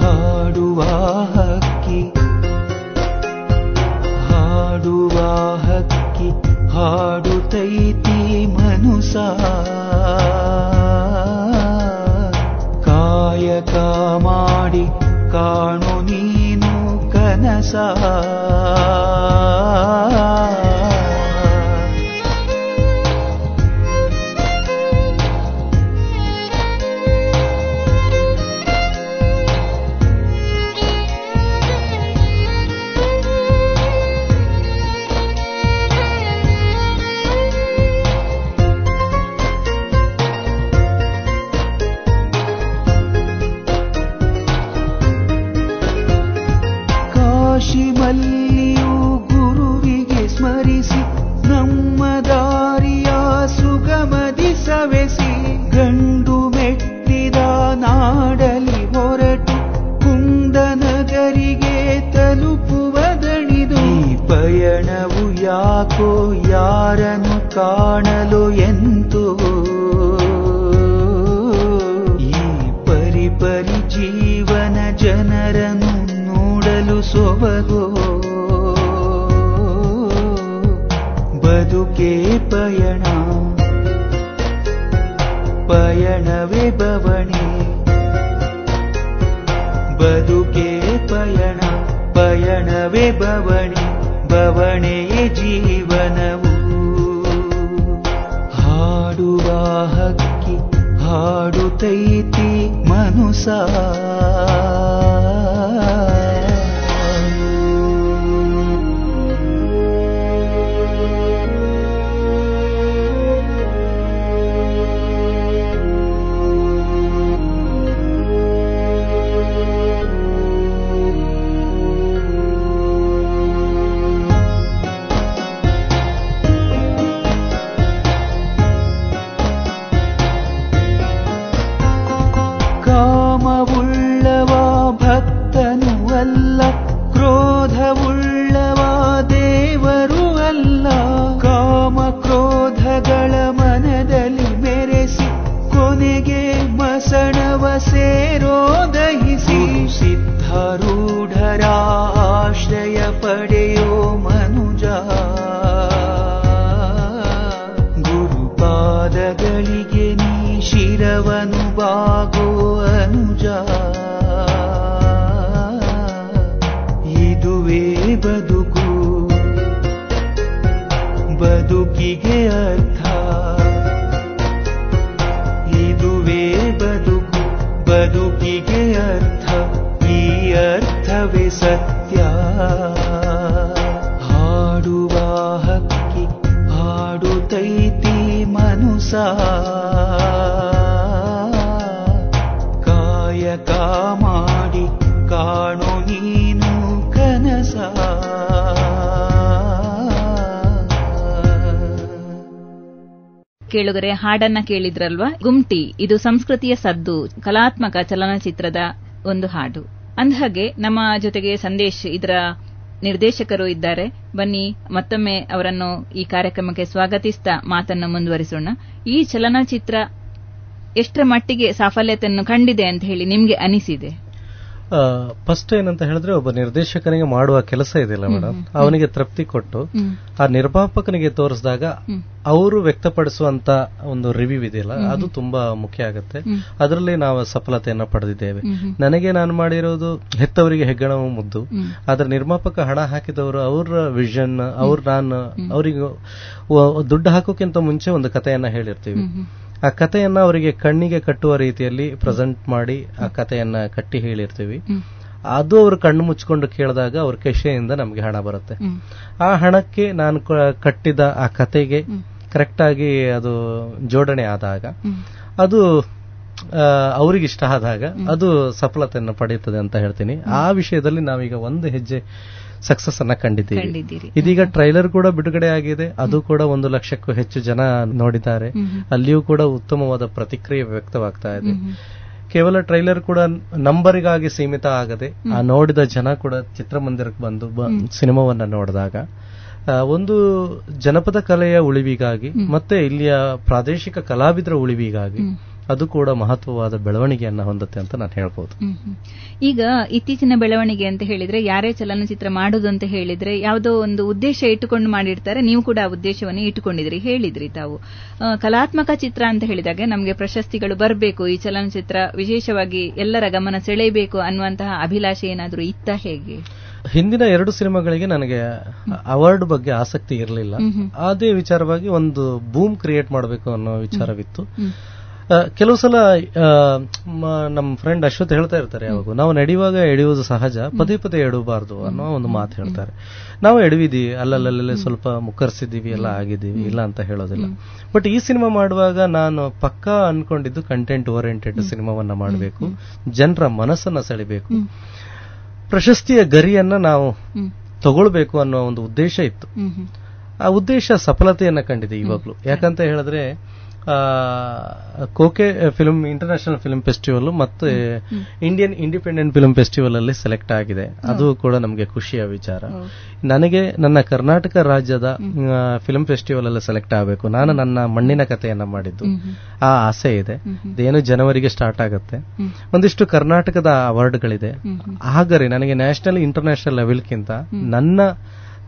ಹಾಡುವ ಹಕ್ಕಿ ಹಾಡುವ ಹಕ್ಕಿ ಕಾಣು ನೀನು ಕನಸ. ಮಲ್ಲಿಯು ಗುರುವಿಗೆ ಸ್ಮರಿಸಿ ನಮ್ಮ ದಾರಿಯ ಸುಗಮದಿ ಸವೆಸಿ ಗಂಡು ಮೆಟ್ಟಿದ ನಾಡಲಿ ಹೊರಟು ಕುಂದನಗರಿಗೆ ತಲುಪುವ ದಣಿದು ಈ ಪಯಣವು ಯಾಕೋ ಯಾರನ್ನು ಕಾಣಲು ಎಂತೋ ಈ ಪರಿಪರಿ ಜೀವನ ಜನರನ್ನು ನೋಡಲು ಸೊಬಗೋ ಬದುಕೆ ಪಯಣ ಪಯಣವೇ ಬವಣೆ ಬದುಕೆ ಪಯಣ ಪಯಣವೇ ಬವಣೆ ಬವಣೆಯೇ ಜೀವನವು. ಹಾಡುವ ಹಕ್ಕಿ ಹಾಡುತ್ತೈತಿ ಮನುಸ ಕಾಮವುಳ್ಳವ ಭಕ್ತನು ಅಲ್ಲ, ಕ್ರೋಧವುಳ್ಳವ ದೇವರು ಅಲ್ಲ. ಕಾಮ ಕ್ರೋಧಗಳ ಮನದಲ್ಲಿ ಮೆರೆಸಿ ಕೊನೆಗೆ ಮಸಣವ ಸೇರೋ ದಹಿಸಿ ಸಿದ್ಧಾರೂಢರ ಆಶ್ರಯ ಪಡೆಯೋ ಮನುಜ. ಗುರುಪಾದಗಳಿಗೆ ನೀ ಶಿರವನು ಬಾಗೋ ಅನುಜ. ಇದುವೇ ಬದುಕು ಬದುಕಿಗೆ ಅರ್ಥ. ಇದುವೇ ಬದುಕು ಬದುಕಿಗೆ ಅರ್ಥ. ಈ ಅರ್ಥವೇ ಸತ್ಯ. ಹಾಡುವ ಹಕ್ಕಿ ಹಾಡುತ್ತೈತಿ ಮನುಸ. ಕಾಯಕ ಮಾಡಿ ಕಾಣು ನೀನು ಕನಸ. ಕೇಳುಗರೆ, ಹಾಡನ್ನ ಕೇಳಿದ್ರಲ್ವಾ? ಗುಮ್ಟಿ ಇದು ಸಂಸ್ಕೃತಿಯ ಸದ್ದು ಕಲಾತ್ಮಕ ಚಲನಚಿತ್ರದ ಒಂದು ಹಾಡು. ಅಂದಹಾಗೆ ನಮ್ಮ ಜೊತೆಗೆ ಸಂದೇಶ್ ಇದರ ನಿರ್ದೇಶಕರು ಇದ್ದಾರೆ. ಬನ್ನಿ ಮತ್ತೊಮ್ಮೆ ಅವರನ್ನು ಈ ಕಾರ್ಯಕ್ರಮಕ್ಕೆ ಸ್ವಾಗತಿಸ್ತಾ ಮಾತನ್ನು ಮುಂದುವರಿಸೋಣ. ಈ ಚಲನಚಿತ್ರ ಎಷ್ಟರ ಮಟ್ಟಿಗೆ ಸಾಫಲ್ಯತೆಯನ್ನು ಕಂಡಿದೆ ಅಂತ ಹೇಳಿ ನಿಮ್ಗೆ ಅನಿಸಿದೆ? ಫಸ್ಟ್ ಏನಂತ ಹೇಳಿದ್ರೆ, ಒಬ್ಬ ನಿರ್ದೇಶಕನಿಗೆ ಮಾಡುವ ಕೆಲಸ ಇದೆಯಲ್ಲ ಮೇಡಮ್, ಅವನಿಗೆ ತೃಪ್ತಿ ಕೊಟ್ಟು ಆ ನಿರ್ಮಾಪಕನಿಗೆ ತೋರಿಸಿದಾಗ ಅವರು ವ್ಯಕ್ತಪಡಿಸುವಂತ ಒಂದು ರಿವ್ಯೂ ಇದೆಯಲ್ಲ, ಅದು ತುಂಬಾ ಮುಖ್ಯ ಆಗುತ್ತೆ. ಅದರಲ್ಲಿ ನಾವು ಸಫಲತೆಯನ್ನ ಪಡೆದಿದ್ದೇವೆ. ನನಗೆ ನಾನು ಮಾಡಿರೋದು ಹೆತ್ತವರಿಗೆ ಹೆಗ್ಗಣವು ಮುದ್ದು. ಆದ್ರೆ ನಿರ್ಮಾಪಕ ಹಣ ಹಾಕಿದವರು ಅವರ ವಿಷನ್, ಅವರಿಗೆ ದುಡ್ಡು ಹಾಕೋಕ್ಕಿಂತ ಮುಂಚೆ ಒಂದು ಕಥೆಯನ್ನ ಹೇಳಿರ್ತೀವಿ. ಆ ಕಥೆಯನ್ನ ಅವರಿಗೆ ಕಣ್ಣಿಗೆ ಕಟ್ಟುವ ರೀತಿಯಲ್ಲಿ ಪ್ರೆಸೆಂಟ್ ಮಾಡಿ ಆ ಕಥೆಯನ್ನ ಕಟ್ಟಿ ಹೇಳಿರ್ತೀವಿ. ಅದು ಅವರು ಕಣ್ಣು ಮುಚ್ಕೊಂಡು ಕೇಳಿದಾಗ ಅವ್ರ ಕೆಶೆಯಿಂದ ನಮ್ಗೆ ಹಣ ಬರುತ್ತೆ. ಆ ಹಣಕ್ಕೆ ನಾನು ಕಟ್ಟಿದ ಆ ಕತೆಗೆ ಕರೆಕ್ಟ್ ಆಗಿ ಅದು ಜೋಡಣೆ ಆದಾಗ, ಅದು ಅವ್ರಿಗಿಷ್ಟ ಆದಾಗ ಅದು ಸಫಲತೆಯನ್ನು ಪಡೆಯುತ್ತದೆ ಅಂತ ಹೇಳ್ತೀನಿ. ಆ ವಿಷಯದಲ್ಲಿ ನಾವೀಗ ಒಂದು ಹೆಜ್ಜೆ ಸಕ್ಸಸ್ ಅನ್ನ ಕಂಡಿದ್ದೀವಿ. ಇದೀಗ ಟ್ರೈಲರ್ ಕೂಡ ಬಿಡುಗಡೆ ಆಗಿದೆ. ಅದು ಕೂಡ 1 ಲಕ್ಷಕ್ಕೂ ಹೆಚ್ಚು ಜನ ನೋಡಿದ್ದಾರೆ. ಅಲ್ಲಿಯೂ ಕೂಡ ಉತ್ತಮವಾದ ಪ್ರತಿಕ್ರಿಯೆ ವ್ಯಕ್ತವಾಗ್ತಾ ಇದೆ. ಕೇವಲ ಟ್ರೈಲರ್ ಕೂಡ ನಂಬರಿಗಾಗಿ ಸೀಮಿತ ಆಗದೆ ಆ ನೋಡಿದ ಜನ ಕೂಡ ಚಿತ್ರಮಂದಿರಕ್ಕೆ ಬಂದು ಸಿನಿಮಾವನ್ನ ನೋಡಿದಾಗ ಒಂದು ಜನಪದ ಕಲೆಯ ಉಳಿವಿಗಾಗಿ ಮತ್ತೆ ಇಲ್ಲಿಯ ಪ್ರಾದೇಶಿಕ ಕಲಾವಿದರ ಉಳಿವಿಗಾಗಿ ಅದು ಕೂಡ ಮಹತ್ವವಾದ ಬೆಳವಣಿಗೆಯನ್ನ ಹೊಂದುತ್ತೆ ಅಂತ ನಾನು ಹೇಳ್ಬೋದು. ಈಗ ಇತ್ತೀಚಿನ ಬೆಳವಣಿಗೆ ಅಂತ ಹೇಳಿದ್ರೆ, ಯಾರೇ ಚಲನಚಿತ್ರ ಮಾಡುದು ಅಂತ ಹೇಳಿದ್ರೆ ಯಾವುದೋ ಒಂದು ಉದ್ದೇಶ ಇಟ್ಟುಕೊಂಡು ಮಾಡಿರ್ತಾರೆ. ನೀವು ಕೂಡ ಆ ಉದ್ದೇಶವನ್ನು ಇಟ್ಟುಕೊಂಡಿದ್ರಿ, ಹೇಳಿದ್ರಿ ತಾವು. ಕಲಾತ್ಮಕ ಚಿತ್ರ ಅಂತ ಹೇಳಿದಾಗ ನಮಗೆ ಪ್ರಶಸ್ತಿಗಳು ಬರಬೇಕು, ಈ ಚಲನಚಿತ್ರ ವಿಶೇಷವಾಗಿ ಎಲ್ಲರ ಗಮನ ಸೆಳೆಯಬೇಕು ಅನ್ನುವಂತಹ ಅಭಿಲಾಷೆ ಏನಾದರೂ ಇತ್ತ ಹೇಗೆ? ಹಿಂದಿನ 2 ಸಿನಿಮಾಗಳಿಗೆ ನನಗೆ ಅವಾರ್ಡ್ ಬಗ್ಗೆ ಆಸಕ್ತಿ ಇರಲಿಲ್ಲ. ಅದೇ ವಿಚಾರವಾಗಿ ಒಂದು ಬೂಮ್ ಕ್ರಿಯೇಟ್ ಮಾಡಬೇಕು ಅನ್ನೋ ವಿಚಾರವಿತ್ತು. ಕೆಲವು ಸಲ ನಮ್ಮ ಫ್ರೆಂಡ್ ಅಶ್ವಥ್ ಹೇಳ್ತಾ ಇರ್ತಾರೆ, ಯಾವಾಗ ನಾವು ನಡೆಯುವಾಗ ಎಳೆಯುವುದು ಸಹಜ, ಪದೇ ಪದೇ ಎಡಬಾರ್ದು ಅನ್ನೋ ಒಂದು ಮಾತು ಹೇಳ್ತಾರೆ. ನಾವು ಎಡವಿದೀವಿ, ಅಲ್ಲಲ್ಲೇ ಸ್ವಲ್ಪ ಮುಕ್ಕರ್ಸಿದೀವಿ, ಎಲ್ಲ ಆಗಿದ್ದೀವಿ, ಇಲ್ಲ ಅಂತ ಹೇಳೋದಿಲ್ಲ. ಬಟ್ ಈ ಸಿನಿಮಾ ಮಾಡುವಾಗ ನಾನು ಪಕ್ಕಾ ಅನ್ಕೊಂಡಿದ್ದು ಕಂಟೆಂಟ್ ಓರಿಯೆಂಟೆಡ್ ಸಿನಿಮಾವನ್ನ ಮಾಡಬೇಕು, ಜನರ ಮನಸ್ಸನ್ನ ಸೆಳಿಬೇಕು, ಪ್ರಶಸ್ತಿಯ ಗರಿಯನ್ನ ನಾವು ತಗೊಳ್ಬೇಕು ಅನ್ನೋ ಒಂದು ಉದ್ದೇಶ ಇತ್ತು. ಆ ಉದ್ದೇಶ ಸಫಲತೆಯನ್ನ ಕಂಡಿದೆ ಇವಾಗ್ಲೂ. ಯಾಕಂತ ಹೇಳಿದ್ರೆ ಕೋಕೆ ಫಿಲ್ಮ್ ಇಂಟರ್ನ್ಯಾಷನಲ್ ಫಿಲ್ಮ್ ಫೆಸ್ಟಿವಲ್ ಮತ್ತು ಇಂಡಿಯನ್ ಇಂಡಿಪೆಂಡೆಂಟ್ ಫಿಲ್ಮ್ ಫೆಸ್ಟಿವಲ್ ಅಲ್ಲಿ ಸೆಲೆಕ್ಟ್ ಆಗಿದೆ. ಅದು ಕೂಡ ನಮಗೆ ಖುಷಿಯ ವಿಚಾರ. ನನಗೆ ನನ್ನ ಕರ್ನಾಟಕ ರಾಜ್ಯದ ಫಿಲ್ಮ್ ಫೆಸ್ಟಿವಲ್ ಅಲ್ಲಿ ಸೆಲೆಕ್ಟ್ ಆಗಬೇಕು. ನಾನು ನನ್ನ ಮಣ್ಣಿನ ಕಥೆಯನ್ನ ಮಾಡಿದ್ದು, ಆ ಆಸೆ ಇದೆ. ಇದೇನು ಜನವರಿಗೆ ಸ್ಟಾರ್ಟ್ ಆಗುತ್ತೆ. ಒಂದಿಷ್ಟು ಕರ್ನಾಟಕದ ಅವಾರ್ಡ್ಗಳಿದೆ. ಹಾಗಾದ್ರೆ ನನಗೆ ನ್ಯಾಷನಲ್ ಇಂಟರ್ನ್ಯಾಷನಲ್ ಲೆವೆಲ್ಗಿಂತ ನನ್ನ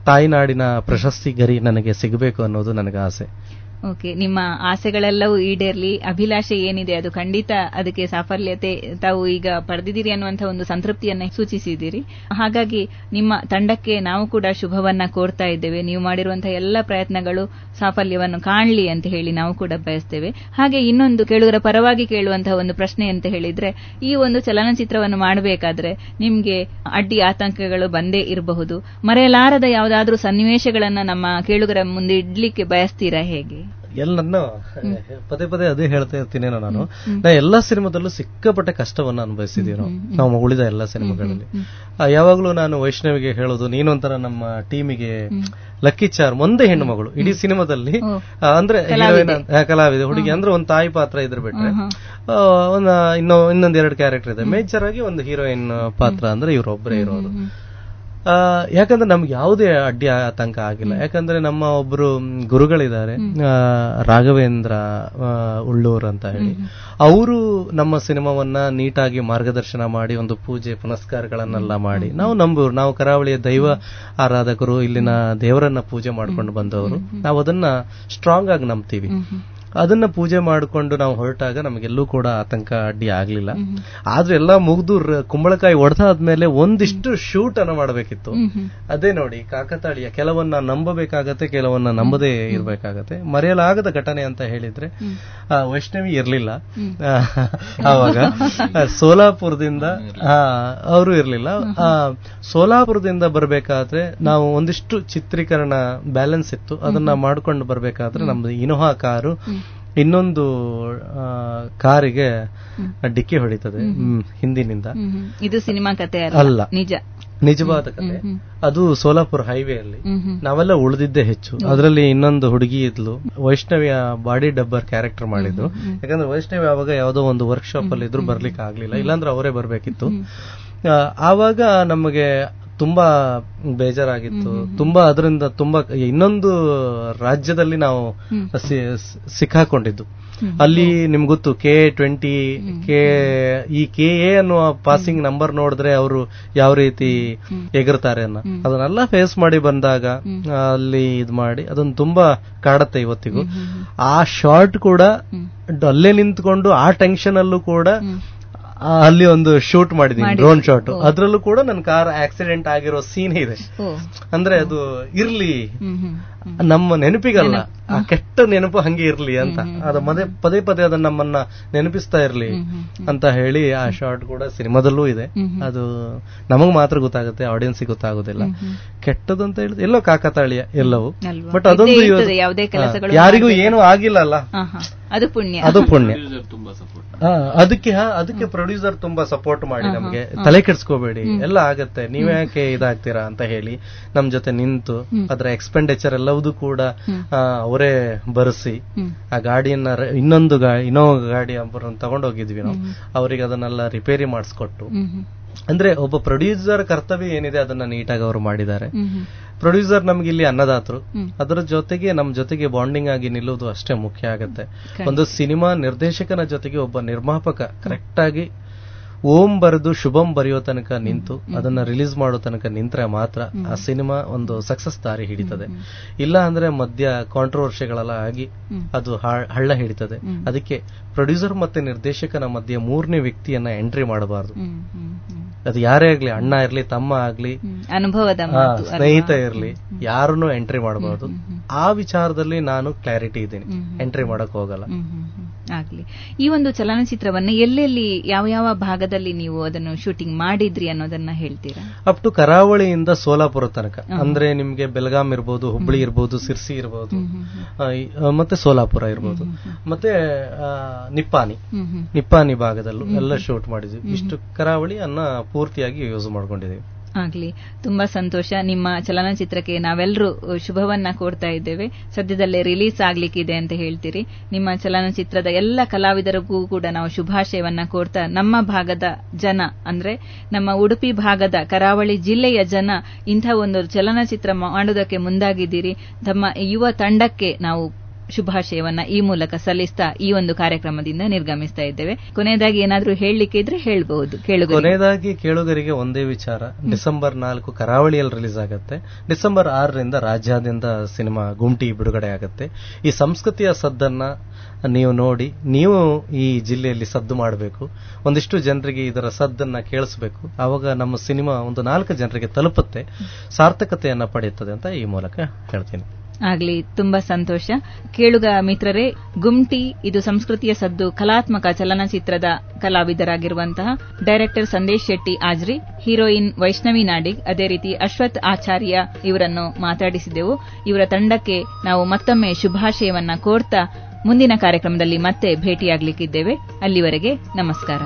ತಾಯ್ನಾಡಿನ ಪ್ರಶಸ್ತಿ ಗರಿ ನನಗೆ ಸಿಗಬೇಕು ಅನ್ನೋದು ನನಗೆ ಆಸೆ. ಓಕೆ, ನಿಮ್ಮ ಆಸೆಗಳೆಲ್ಲವೂ ಈಡೇರ್ಲಿ. ಅಭಿಲಾಷೆ ಏನಿದೆ ಅದು ಖಂಡಿತ ಅದಕ್ಕೆ ಸಾಫಲ್ಯತೆ ತಾವು ಈಗ ಪಡೆದಿದ್ದೀರಿ ಅನ್ನುವಂಥ ಒಂದು ಸಂತೃಪ್ತಿಯನ್ನ ಸೂಚಿಸಿದ್ದೀರಿ. ಹಾಗಾಗಿ ನಿಮ್ಮ ತಂಡಕ್ಕೆ ನಾವು ಕೂಡ ಶುಭವನ್ನ ಕೋರ್ತಾ ಇದ್ದೇವೆ. ನೀವು ಮಾಡಿರುವಂತಹ ಎಲ್ಲ ಪ್ರಯತ್ನಗಳು ಸಾಫಲ್ಯವನ್ನು ಕಾಣಲಿ ಅಂತ ಹೇಳಿ ನಾವು ಕೂಡ ಬಯಸ್ತೇವೆ. ಹಾಗೆ ಇನ್ನೊಂದು ಕೇಳುಗರ ಪರವಾಗಿ ಕೇಳುವಂತಹ ಒಂದು ಪ್ರಶ್ನೆ ಅಂತ ಹೇಳಿದ್ರೆ, ಈ ಒಂದು ಚಲನಚಿತ್ರವನ್ನು ಮಾಡಬೇಕಾದ್ರೆ ನಿಮ್ಗೆ ಅಡ್ಡಿ ಆತಂಕಗಳು ಬಂದೇ ಇರಬಹುದು. ಮರೆಯಲಾರದ ಯಾವುದಾದ್ರೂ ಸನ್ನಿವೇಶಗಳನ್ನ ನಮ್ಮ ಕೇಳುಗರ ಮುಂದೆ ಇಡ್ಲಿಕ್ಕೆ ಬಯಸ್ತೀರಾ ಹೇಗೆ? ಎಲ್ಲನ್ನು ಪದೇ ಪದೇ ಅದೇ ಹೇಳ್ತಾ ಇರ್ತೀನೇನೋ ನಾನು. ಎಲ್ಲಾ ಸಿನಿಮಾದಲ್ಲೂ ಸಿಕ್ಕಾಪಟ್ಟೆ ಕಷ್ಟವನ್ನ ಅನುಭವಿಸಿದೀವಿ ನಾವು ಉಳಿದ ಎಲ್ಲಾ ಸಿನಿಮಾಗಳಲ್ಲಿ. ಯಾವಾಗ್ಲೂ ನಾನು ವೈಷ್ಣವಿಗೆ ಹೇಳೋದು, ನೀನೊಂಥರ ನಮ್ಮ ಟೀಮಿಗೆ ಲಕ್ಕಿ ಚಾರ್, ಒಂದೇ ಹೆಣ್ಣು ಮಗಳು ಇಡೀ ಸಿನಿಮಾದಲ್ಲಿ, ಅಂದ್ರೆ ಕಲಾವಿದೆ ಹುಡುಗಿ ಅಂದ್ರೆ ಒಂದು ತಾಯಿ ಪಾತ್ರ ಇದ್ರೆ ಬಿಟ್ರೆ ಇನ್ನೊಂದ್ 2 ಕ್ಯಾರೆಕ್ಟರ್ ಇದೆ. ಮೇಜರ್ ಆಗಿ ಒಂದು ಹೀರೋಯಿನ್ ಪಾತ್ರ ಅಂದ್ರೆ ಇವರೊಬ್ಬರೇ ಇರೋದು. ಯಾಕಂದ್ರೆ ನಮ್ಗೆ ಯಾವುದೇ ಅಡ್ಡಿ ಆತಂಕ ಆಗಿಲ್ಲ. ಯಾಕಂದ್ರೆ ನಮ್ಮ ಒಬ್ರು ಗುರುಗಳಿದ್ದಾರೆ, ರಾಘವೇಂದ್ರ ಉಳ್ಳೂರ್ ಅಂತ ಹೇಳಿ, ಅವರು ನಮ್ಮ ಸಿನಿಮಾವನ್ನ ನೀಟಾಗಿ ಮಾರ್ಗದರ್ಶನ ಮಾಡಿ ಒಂದು ಪೂಜೆ ಪುನಸ್ಕಾರಗಳನ್ನೆಲ್ಲ ಮಾಡಿ, ನಾವು ಕರಾವಳಿಯ ದೈವ ಆರಾಧಕರು, ಇಲ್ಲಿನ ದೇವರನ್ನ ಪೂಜೆ ಮಾಡ್ಕೊಂಡು ಬಂದವರು, ನಾವು ಅದನ್ನ ಸ್ಟ್ರಾಂಗ್ ಆಗಿ ನಂಬ್ತೀವಿ. ಅದನ್ನ ಪೂಜೆ ಮಾಡಿಕೊಂಡು ನಾವು ಹೊರಟಾಗ ನಮಗೆಲ್ಲೂ ಕೂಡ ಆತಂಕ ಅಡ್ಡಿ ಆಗ್ಲಿಲ್ಲ. ಆದ್ರೆ ಎಲ್ಲ ಮುಗ್ದು ಕುಂಬಳಕಾಯಿ ಒಡೆದಾದ್ಮೇಲೆ ಒಂದಿಷ್ಟು ಶೂಟ್ ಅನ್ನ ಮಾಡಬೇಕಿತ್ತು. ಅದೇ ನೋಡಿ ಕಾಕತಾಳೀಯ, ಕೆಲವನ್ನ ನಂಬಬೇಕಾಗತ್ತೆ, ಕೆಲವನ್ನ ನಂಬದೇ ಇರ್ಬೇಕಾಗತ್ತೆ. ಮರೆಯಲಾಗದ ಘಟನೆ ಅಂತ ಹೇಳಿದ್ರೆ ವೈಷ್ಣವಿ ಇರ್ಲಿಲ್ಲ ಆವಾಗ. ಸೋಲಾಪುರದಿಂದ ಅವರು ಇರ್ಲಿಲ್ಲ. ಸೋಲಾಪುರದಿಂದ ಬರ್ಬೇಕಾದ್ರೆ ನಾವು ಒಂದಿಷ್ಟು ಚಿತ್ರೀಕರಣ ಬ್ಯಾಲೆನ್ಸ್ ಇತ್ತು, ಅದನ್ನ ಮಾಡ್ಕೊಂಡು ಬರ್ಬೇಕಾದ್ರೆ ನಮ್ದು ಇನೋಹಾ ಕಾರು ಇನ್ನೊಂದು ಕಾರಿಗೆ ಡಿಕ್ಕಿ ಹೊಡಿತದೆ ಹಿಂದಿನಿಂದ. ಇದು ಸಿನಿಮಾ ಕಥೆ ಅಲ್ಲ, ನಿಜವಾದ ಕಥೆ. ಅದು ಸೋಲಾಪುರ ಹೈವೇ ಅಲ್ಲಿ. ನಾವೆಲ್ಲ ಉಳಿದಿದ್ದೇ ಹೆಚ್ಚು. ಅದರಲ್ಲಿ ಇನ್ನೊಂದು ಹುಡುಗಿ ಇದ್ಲು, ವೈಷ್ಣವಿಯ ಬಾಡಿ ಡಬ್ಬರ್ ಕ್ಯಾರೆಕ್ಟರ್ ಮಾಡಿದ್ರು. ಯಾಕಂದ್ರೆ ವೈಷ್ಣವಿ ಆವಾಗ ಯಾವುದೋ ಒಂದು ವರ್ಕ್ಶಾಪ್ ಅಲ್ಲಿ ಇದ್ರು, ಬರ್ಲಿಕ್ಕೆ ಆಗ್ಲಿಲ್ಲ, ಇಲ್ಲಾಂದ್ರೆ ಅವರೇ ಬರ್ಬೇಕಿತ್ತು. ಆವಾಗ ನಮಗೆ ತುಂಬಾ ಬೇಜಾರಾಗಿತ್ತು. ತುಂಬಾ ಅದರಿಂದ ತುಂಬಾ ಇನ್ನೊಂದು ರಾಜ್ಯದಲ್ಲಿ ನಾವು ಸಿಕ್ಕಾಕೊಂಡಿದ್ದು. ಅಲ್ಲಿ ನಿಮ್ಗೆ ಗೊತ್ತು KA20 ಈ KA ಅನ್ನುವ ಪಾಸಿಂಗ್ ನಂಬರ್ ನೋಡಿದ್ರೆ ಅವರು ಯಾವ ರೀತಿ ಎಗರ್ತಾರೆ ಅನ್ನೋ ಅದನ್ನೆಲ್ಲ ಫೇಸ್ ಮಾಡಿ ಬಂದಾಗ ಅಲ್ಲಿ ಇದ್ ಮಾಡಿ ಅದನ್ನ ತುಂಬಾ ಕಾಡತ್ತೆ ಇವತ್ತಿಗೂ. ಆ ಶಾರ್ಟ್ ಕೂಡ ಅಲ್ಲೇ ನಿಂತ್ಕೊಂಡು ಆ ಟೆನ್ಷನ್ ಅಲ್ಲೂ ಕೂಡ ಅಲ್ಲಿ ಒಂದು ಶೂಟ್ ಮಾಡಿದೀನಿ, ಡ್ರೋನ್ ಶಾಟ್. ಅದ್ರಲ್ಲೂ ಕೂಡ ನನ್ನ ಕಾರ್ ಆಕ್ಸಿಡೆಂಟ್ ಆಗಿರೋ ಸೀನ್ ಇದೆ. ಅಂದ್ರೆ ಅದು ಇರ್ಲಿ, ನಮ್ಮ ನೆನಪಿಗಲ್ಲ, ಆ ಕೆಟ್ಟ ನೆನಪು ಹಂಗೆ ಇರ್ಲಿ ಅಂತ, ಅದು ಪದೇ ಪದೇ ಅದನ್ನ ನಮ್ಮನ್ನ ನೆನಪಿಸ್ತಾ ಇರ್ಲಿ ಅಂತ ಹೇಳಿ ಆ ಶಾರ್ಟ್ ಕೂಡ ಸಿನಿಮಾದಲ್ಲೂ ಇದೆ. ಅದು ನಮಗ್ ಮಾತ್ರ ಗೊತ್ತಾಗುತ್ತೆ, ಆಡಿಯನ್ಸ್ ಗೊತ್ತಾಗೋದಿಲ್ಲ. ಕೆಟ್ಟದ್ದು ಅಂತ ಹೇಳಿದ್ರೆ ಎಲ್ಲೋ ಕಾಕತಾಳೀಯ ಎಲ್ಲವೂ, ಬಟ್ ಅದೊಂದು ಯಾರಿಗೂ ಏನೂ ಆಗಿಲ್ಲ ಅಲ್ಲ, ಅದು ಪುಣ್ಯ. ಅದಕ್ಕೆ ಪ್ರೊಡ್ಯೂಸರ್ ತುಂಬಾ ಸಪೋರ್ಟ್ ಮಾಡಿ ನಮ್ಗೆ ತಲೆ ಕೆಡ್ಸ್ಕೋಬೇಡಿ, ಎಲ್ಲ ಆಗತ್ತೆ, ನೀವ್ಯಾಕೆ ಇದಾಗ್ತೀರಾ ಅಂತ ಹೇಳಿ ನಮ್ ಜೊತೆ ನಿಂತು ಅದರ ಎಕ್ಸ್ಪೆಂಡಿಚರ್ ಎಲ್ಲವೂ ಕೂಡ ಅವರೇ ಬರೆಸಿ ಆ ಗಾಡಿಯನ್ನ ಇನ್ನೊಂದು ಇನೋವಾ ಗಾಡಿ ತಗೊಂಡೋಗಿದ್ವಿ ನಾವು. ಅವರಿಗೆ ಅದನ್ನೆಲ್ಲ ರಿಪೇರಿ ಮಾಡಿಸ್ಕೊಟ್ಟು ಅಂದ್ರೆ ಒಬ್ಬ ಪ್ರೊಡ್ಯೂಸರ್ ಕರ್ತವ್ಯ ಏನಿದೆ ಅದನ್ನ ನೀಟಾಗಿ ಅವರು ಮಾಡಿದ್ದಾರೆ. ಪ್ರೊಡ್ಯೂಸರ್ ನಮ್ಗೆ ಇಲ್ಲಿ ಅನ್ನದಾತರು, ಅದರ ಜೊತೆಗೆ ನಮ್ ಜೊತೆಗೆ ಬಾಂಡಿಂಗ್ ಆಗಿ ನಿಲ್ಲುವುದು ಅಷ್ಟೇ ಮುಖ್ಯ ಆಗತ್ತೆ. ಒಂದು ಸಿನಿಮಾ ನಿರ್ದೇಶಕನ ಜೊತೆಗೆ ಒಬ್ಬ ನಿರ್ಮಾಪಕ ಕರೆಕ್ಟ್ ಆಗಿ ಓಂ ಬರೆದು ಶುಭಂ ಬರೆಯೋ ತನಕ ನಿಂತು ಅದನ್ನ ರಿಲೀಸ್ ಮಾಡೋ ತನಕ ನಿಂತ್ರೆ ಮಾತ್ರ ಆ ಸಿನಿಮಾ ಒಂದು ಸಕ್ಸಸ್ ದಾರಿ ಹಿಡಿತದೆ. ಇಲ್ಲ ಅಂದ್ರೆ ಮಧ್ಯ ಕಾಂಟ್ರವರ್ಷಿಗಳೆಲ್ಲ ಆಗಿ ಅದು ಹಳ್ಳ ಹಿಡಿತದೆ. ಅದಕ್ಕೆ ಪ್ರೊಡ್ಯೂಸರ್ ಮತ್ತೆ ನಿರ್ದೇಶಕನ ಮಧ್ಯೆ ಮೂರನೇ ವ್ಯಕ್ತಿಯನ್ನ ಎಂಟ್ರಿ ಮಾಡಬಾರದು. ಅದು ಯಾರೇ ಆಗ್ಲಿ, ಅಣ್ಣ ಇರ್ಲಿ, ತಮ್ಮ ಆಗ್ಲಿ, ಅನುಭವದ ಸ್ನೇಹಿತ ಇರ್ಲಿ, ಯಾರನ್ನು ಎಂಟ್ರಿ ಮಾಡಬಾರದು. ಆ ವಿಚಾರದಲ್ಲಿ ನಾನು ಕ್ಲಾರಿಟಿ ಇದ್ದೀನಿ, ಎಂಟ್ರಿ ಮಾಡಕ್ ಹೋಗಲ್ಲ. ಆಗ್ಲಿ. ಈ ಒಂದು ಚಲನಚಿತ್ರವನ್ನ ಎಲ್ಲೆಲ್ಲಿ ಯಾವ ಯಾವ ಭಾಗದಲ್ಲಿ ನೀವು ಅದನ್ನು ಶೂಟಿಂಗ್ ಮಾಡಿದ್ರಿ ಅನ್ನೋದನ್ನ ಹೇಳ್ತೀರಾ? ಅಪ್ ಟು ಕರಾವಳಿಯಿಂದ ಸೋಲಾಪುರ ತನಕ, ಅಂದ್ರೆ ನಿಮ್ಗೆ ಬೆಳಗಾಂ ಇರ್ಬೋದು, ಹುಬ್ಳಿ ಇರ್ಬೋದು, ಸಿರ್ಸಿ ಇರ್ಬೋದು, ಮತ್ತೆ ಸೋಲಾಪುರ ಇರ್ಬೋದು, ಮತ್ತೆ ನಿಪ್ಪಾನಿ ಭಾಗದಲ್ಲೂ ಎಲ್ಲ ಶೂಟ್ ಮಾಡಿದ್ವಿ. ಇಷ್ಟು ಕರಾವಳಿ ಅನ್ನ ಪೂರ್ತಿಯಾಗಿ ಯೂಸ್ ಮಾಡ್ಕೊಂಡಿದ್ದೀವಿ. ಆಗ್ಲಿ, ತುಂಬಾ ಸಂತೋಷ. ನಿಮ್ಮ ಚಲನಚಿತ್ರಕ್ಕೆ ನಾವೆಲ್ಲರೂ ಶುಭವನ್ನ ಕೋರ್ತಾ ಇದ್ದೇವೆ. ಸದ್ಯದಲ್ಲೇ ರಿಲೀಸ್ ಆಗ್ಲಿಕ್ಕಿದೆ ಅಂತ ಹೇಳ್ತೀರಿ. ನಿಮ್ಮ ಚಲನಚಿತ್ರದ ಎಲ್ಲ ಕಲಾವಿದರಿಗೂ ಕೂಡ ನಾವು ಶುಭಾಶಯವನ್ನ ಕೋರ್ತಾ, ನಮ್ಮ ಭಾಗದ ಜನ ಅಂದ್ರೆ ನಮ್ಮ ಉಡುಪಿ ಭಾಗದ ಕರಾವಳಿ ಜಿಲ್ಲೆಯ ಜನ ಇಂಥ ಒಂದು ಚಲನಚಿತ್ರ ಮಾಡುವುದಕ್ಕೆ ಮುಂದಾಗಿದ್ದೀರಿ. ತಮ್ಮ ಯುವ ತಂಡಕ್ಕೆ ನಾವು ಶುಭಾಶಯವನ್ನ ಈ ಮೂಲಕ ಸಲ್ಲಿಸ್ತಾ ಈ ಒಂದು ಕಾರ್ಯಕ್ರಮದಿಂದ ನಿರ್ಗಮಿಸ್ತಾ ಇದ್ದೇವೆ. ಕೊನೆಯದಾಗಿ ಏನಾದ್ರೂ ಹೇಳಲಿಕ್ಕೆ ಇದ್ರೆ ಹೇಳ್ಬಹುದು. ಕೊನೆಯದಾಗಿ ಕೇಳುಗರಿಗೆ ಒಂದೇ ವಿಚಾರ, ಡಿಸೆಂಬರ್ 4 ಕರಾವಳಿಯಲ್ಲಿ ರಿಲೀಸ್ ಆಗುತ್ತೆ. ಡಿಸೆಂಬರ್ 6ರಿಂದ ರಾಜ್ಯಾದ್ಯಂತ ಸಿನಿಮಾ ಗುಮ್ಟಿ ಬಿಡುಗಡೆ ಆಗುತ್ತೆ. ಈ ಸಂಸ್ಕೃತಿಯ ಸದ್ದನ್ನ ನೀವು ನೋಡಿ, ನೀವು ಈ ಜಿಲ್ಲೆಯಲ್ಲಿ ಸದ್ದು ಮಾಡಬೇಕು. ಒಂದಿಷ್ಟು ಜನರಿಗೆ ಇದರ ಸದ್ದನ್ನ ಕೇಳಿಸಬೇಕು. ಆವಾಗ ನಮ್ಮ ಸಿನಿಮಾ ಒಂದು 4 ಜನರಿಗೆ ತಲುಪುತ್ತೆ, ಸಾರ್ಥಕತೆಯನ್ನ ಪಡೆಯುತ್ತದೆ ಅಂತ ಈ ಮೂಲಕ ಹೇಳ್ತೀನಿ. ಆಗ್ಲಿ, ತುಂಬಾ ಸಂತೋಷ. ಕೇಳುಗ ಮಿತ್ರರೇ, ಗುಮ್ಟಿ ಇದು ಸಂಸ್ಕೃತಿಯ ಸದ್ದು ಕಲಾತ್ಮಕ ಚಲನಚಿತ್ರದ ಕಲಾವಿದರಾಗಿರುವಂತಹ ಡೈರೆಕ್ಟರ್ ಸಂದೇಶ್ ಶೆಟ್ಟಿ ಆಜ್ರಿ, ಹೀರೋಯಿನ್ ವೈಷ್ಣವಿ ನಾಡಿಗ್, ಅದೇ ರೀತಿ ಅಶ್ವಥ್ ಆಚಾರ್ಯ ಇವರನ್ನು ಮಾತಾಡಿಸಿದೆವು. ಇವರ ತಂಡಕ್ಕೆ ನಾವು ಮತ್ತೊಮ್ಮೆ ಶುಭಾಶಯವನ್ನ ಕೋರ್ತಾ ಮುಂದಿನ ಕಾರ್ಯಕ್ರಮದಲ್ಲಿ ಮತ್ತೆ ಭೇಟಿಯಾಗಲಿಕ್ಕಿದ್ದೇವೆ. ಅಲ್ಲಿವರೆಗೆ ನಮಸ್ಕಾರ.